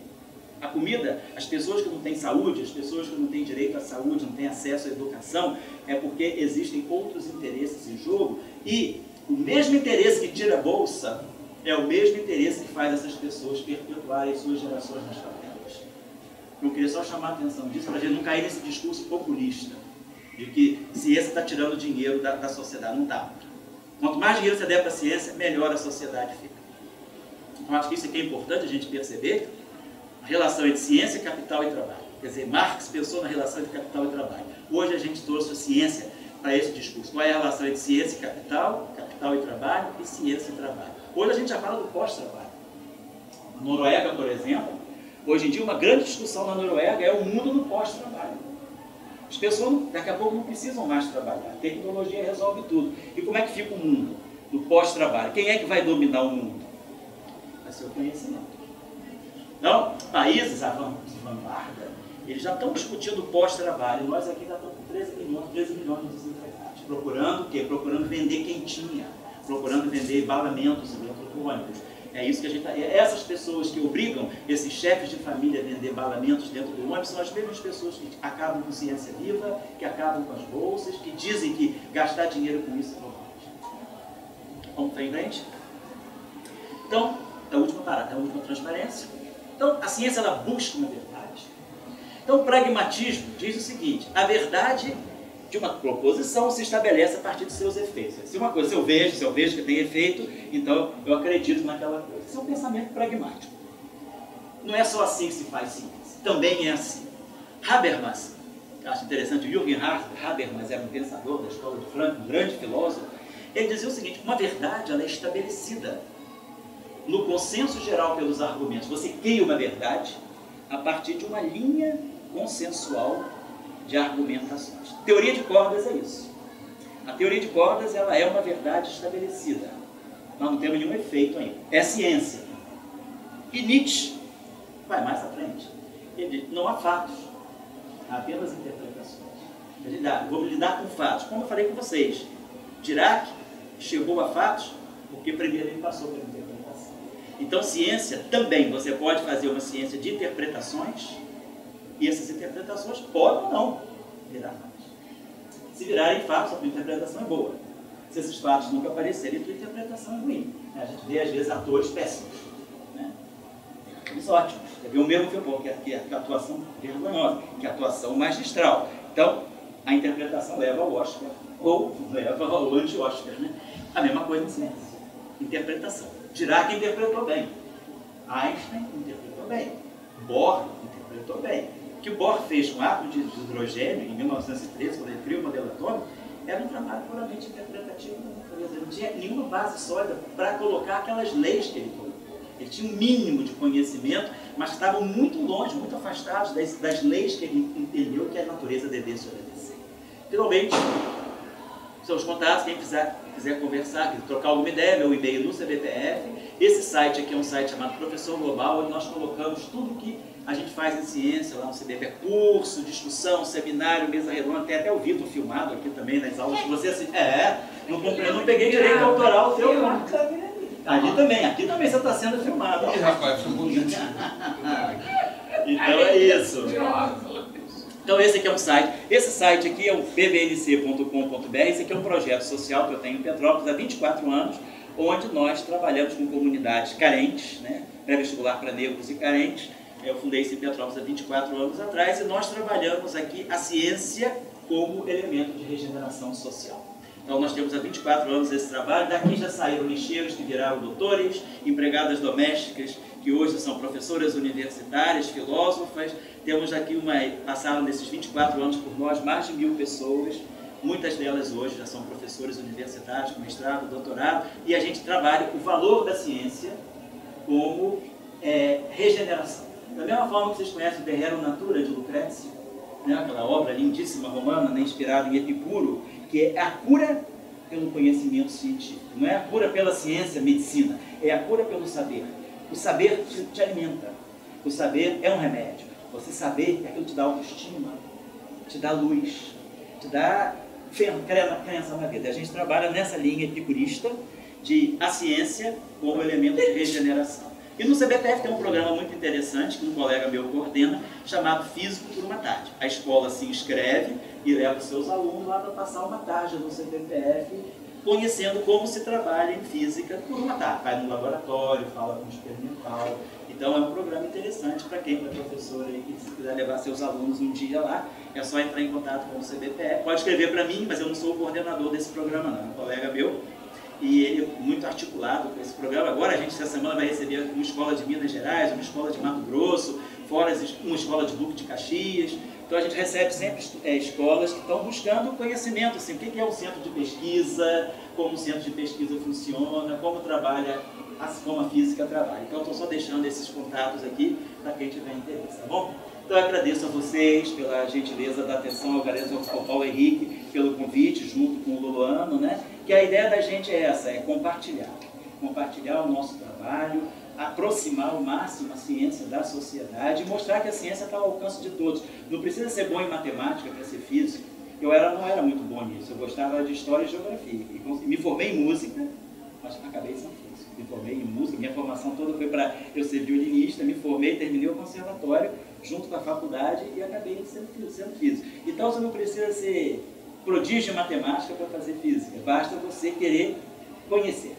A comida, as pessoas que não têm saúde, as pessoas que não têm direito à saúde, não têm acesso à educação, é porque existem outros interesses em jogo e o mesmo interesse que tira a bolsa é o mesmo interesse que faz essas pessoas perpetuarem suas gerações nas favelas. Eu queria só chamar a atenção disso, para a gente não cair nesse discurso populista, de que ciência está tirando dinheiro da sociedade. Não está. Quanto mais dinheiro você der para a ciência, melhor a sociedade fica. Então, acho que isso aqui é importante a gente perceber, a relação entre ciência, capital e trabalho. Quer dizer, Marx pensou na relação entre capital e trabalho. Hoje a gente trouxe a ciência para esse discurso. Qual é a relação entre ciência e capital, capital e trabalho, e ciência e trabalho? Hoje a gente já fala do pós-trabalho. Na Noruega, por exemplo, hoje em dia uma grande discussão na Noruega é o mundo do pós-trabalho. As pessoas daqui a pouco não precisam mais trabalhar. A tecnologia resolve tudo. E como é que fica o mundo do pós-trabalho? Quem é que vai dominar o mundo? Vai ser o conhecimento. Então, países de vanguarda, eles já estão discutindo pós-trabalho. Nós aqui já estamos com 13 milhões de desempregados. Procurando o quê? Procurando vender quentinha. Procurando vender balamentos dentro do ônibus. É isso que a gente está... Essas pessoas que obrigam esses chefes de família a vender balamentos dentro do ônibus são as mesmas pessoas que acabam com ciência viva, que acabam com as bolsas, que dizem que gastar dinheiro com isso é bobagem. Vamos para em frente? Então, a última parada, a última transparência. Então, a ciência, ela busca uma verdade. Então, o pragmatismo diz o seguinte: a verdade de uma proposição se estabelece a partir de seus efeitos. Se uma coisa, se eu vejo que tem efeito, então eu acredito naquela coisa. Isso é um pensamento pragmático. não é só assim que se faz ciência, também é assim. Habermas, acho interessante, Jürgen Habermas era um pensador da escola de Frankfurt, um grande filósofo. Ele dizia o seguinte: uma verdade ela é estabelecida no consenso geral pelos argumentos. Você cria uma verdade a partir de uma linha consensual de argumentações. Teoria de cordas é isso. A teoria de cordas ela é uma verdade estabelecida. Nós não temos nenhum efeito ainda. É ciência. E Nietzsche vai mais à frente. Ele diz: não há fatos, há apenas interpretações. Vamos lidar com fatos. Como eu falei com vocês, Dirac chegou a fatos porque primeiro ele passou pela interpretação. Então, ciência também, você pode fazer uma ciência de interpretações e essas interpretações podem ou não virar fatos. Se virarem fatos, a tua interpretação é boa. Se esses fatos nunca aparecerem, a tua interpretação é ruim. A gente vê, às vezes, atores péssimos, né? Atores ótimos. Você vê o mesmo filme, que é a atuação vergonhosa, que é a atuação magistral. Então, a interpretação leva ao Oscar, ou leva ao anti-Oscar, né? A mesma coisa em ciência. Interpretação. Dirac interpretou bem. Einstein interpretou bem. Bohr interpretou bem. O que Bohr fez com o átomo de hidrogênio, em 1913, quando ele criou o modelo atômico, era um trabalho puramente interpretativo da natureza. Ele não tinha nenhuma base sólida para colocar aquelas leis que ele colocou. Ele tinha um mínimo de conhecimento, mas estavam muito longe, muito afastados das leis que ele entendeu que a natureza devesse obedecer. Finalmente, seus contatos, quem quiser conversar, trocar alguma ideia, meu e-mail no CBPF. Esse site aqui é um site chamado Professor Global, onde nós colocamos tudo que a gente faz em ciência lá no CBPF, curso, discussão, seminário, mesa redonda, tem até o Vitor filmado aqui também nas aulas que você assiste. Eu não peguei direito autoral teu. Ali também, aqui também você está sendo filmado. Ih, rapaz, foi bonito. Então é isso. Então esse aqui é um site. Esse site aqui é o pbnc.com.br. Esse aqui é um projeto social que eu tenho em Petrópolis há 24 anos, onde nós trabalhamos com comunidades carentes, né? Pré-vestibular para negros e carentes. Eu fundei esse Petrópolis há 24 anos atrás e nós trabalhamos aqui a ciência como elemento de regeneração social. Então nós temos há 24 anos esse trabalho. Daqui já saíram lixeiros que viraram doutores, empregadas domésticas que hoje são professoras universitárias, filósofas. Temos aqui passaram nesses 24 anos por nós mais de 1000 pessoas. Muitas delas hoje já são professores universitários com mestrado, doutorado. E a gente trabalha o valor da ciência como regeneração. Da mesma forma que vocês conhecem o De Rerum Natura de Lucrécio, né? Aquela obra lindíssima romana, né? Inspirada em Epicuro, que é a cura pelo conhecimento científico. Não é a cura pela ciência, medicina, é a cura pelo saber. O saber te alimenta. O saber é um remédio. Você saber é aquilo que te dá autoestima, te dá luz, te dá crença na vida. A gente trabalha nessa linha epicurista de a ciência como elemento de regeneração. E no CBPF tem um programa muito interessante que um colega meu coordena, chamado Físico por uma Tarde. A escola se inscreve e leva os seus alunos lá para passar uma tarde no CBPF, conhecendo como se trabalha em física por uma tarde. Vai no laboratório, fala com o experimental. Então é um programa interessante para quem é professor aí, que se quiser levar seus alunos um dia lá, é só entrar em contato com o CBPF. Pode escrever para mim, mas eu não sou o coordenador desse programa não, é um colega meu. E ele é muito articulado com esse programa. Agora a gente, essa semana, vai receber uma escola de Minas Gerais, uma escola de Mato Grosso, fora uma escola de Duque de Caxias. Então a gente recebe sempre escolas que estão buscando conhecimento, assim, o que é um centro de pesquisa, como o centro de pesquisa funciona, como trabalha, como a física trabalha. Então estou só deixando esses contatos aqui para quem tiver interesse, tá bom? Então eu agradeço a vocês pela gentileza da atenção, agradeço ao Paulo Henrique pelo convite, junto com o Luluano, né? Que a ideia da gente é essa, é compartilhar o nosso trabalho, aproximar ao máximo a ciência da sociedade e mostrar que a ciência está ao alcance de todos. Não precisa ser bom em matemática para ser físico. Eu não era muito bom nisso, eu gostava de história e geografia. E me formei em música, mas acabei sendo físico. Me formei em música, minha formação toda foi para eu ser violinista, me formei, terminei o conservatório junto com a faculdade e acabei sendo físico. Então você não precisa ser prodígio em matemática para fazer física, basta você querer conhecer.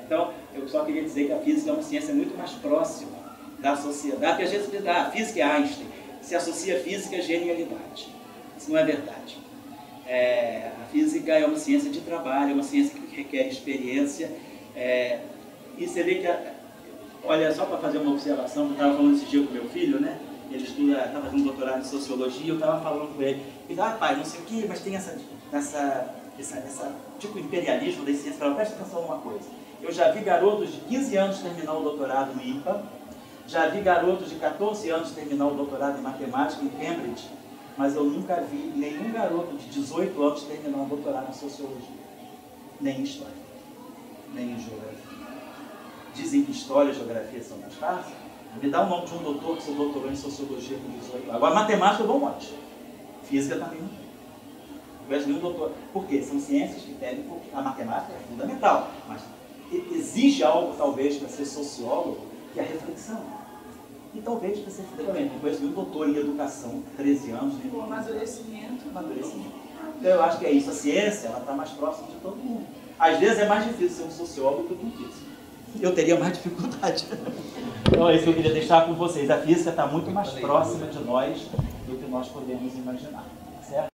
Então, eu só queria dizer que a física é uma ciência muito mais próxima da sociedade, porque às vezes diz, a física é Einstein, se associa a física à genialidade. Isso não é verdade. A física é uma ciência de trabalho, é uma ciência que requer experiência, e você vê que Olha, só para fazer uma observação, eu estava falando esse dia com meu filho, né? Ele está fazendo doutorado em sociologia, eu estava falando com ele. Ele disse, pai, não sei o quê, mas tem essa tipo imperialismo da ciência. Falei, presta atenção numa coisa. Eu já vi garotos de 15 anos terminar o doutorado no IMPA, já vi garotos de 14 anos terminar o doutorado em matemática em Cambridge, mas eu nunca vi nenhum garoto de 18 anos terminar um doutorado em sociologia, nem em história, nem em geografia. Dizem que história e geografia são mais fáceis. Me dá o nome de um doutor que se doutorou em sociologia com 18 anos. Agora, matemática eu dou um monte. Física também não. Não vejo nenhum doutor. Por quê? São ciências que pedem, porque a matemática é fundamental, mas exige algo, talvez, para ser sociólogo, que é a reflexão. E talvez para ser também. Não conheço nenhum doutor em educação, 13 anos. Nem o amadurecimento. Então, eu acho que é isso. A ciência, ela está mais próxima de todo mundo. Às vezes é mais difícil ser um sociólogo do que um físico. Eu teria mais dificuldade. Então é isso que eu queria deixar com vocês. A física está muito mais próxima de nós do que nós podemos imaginar. Certo?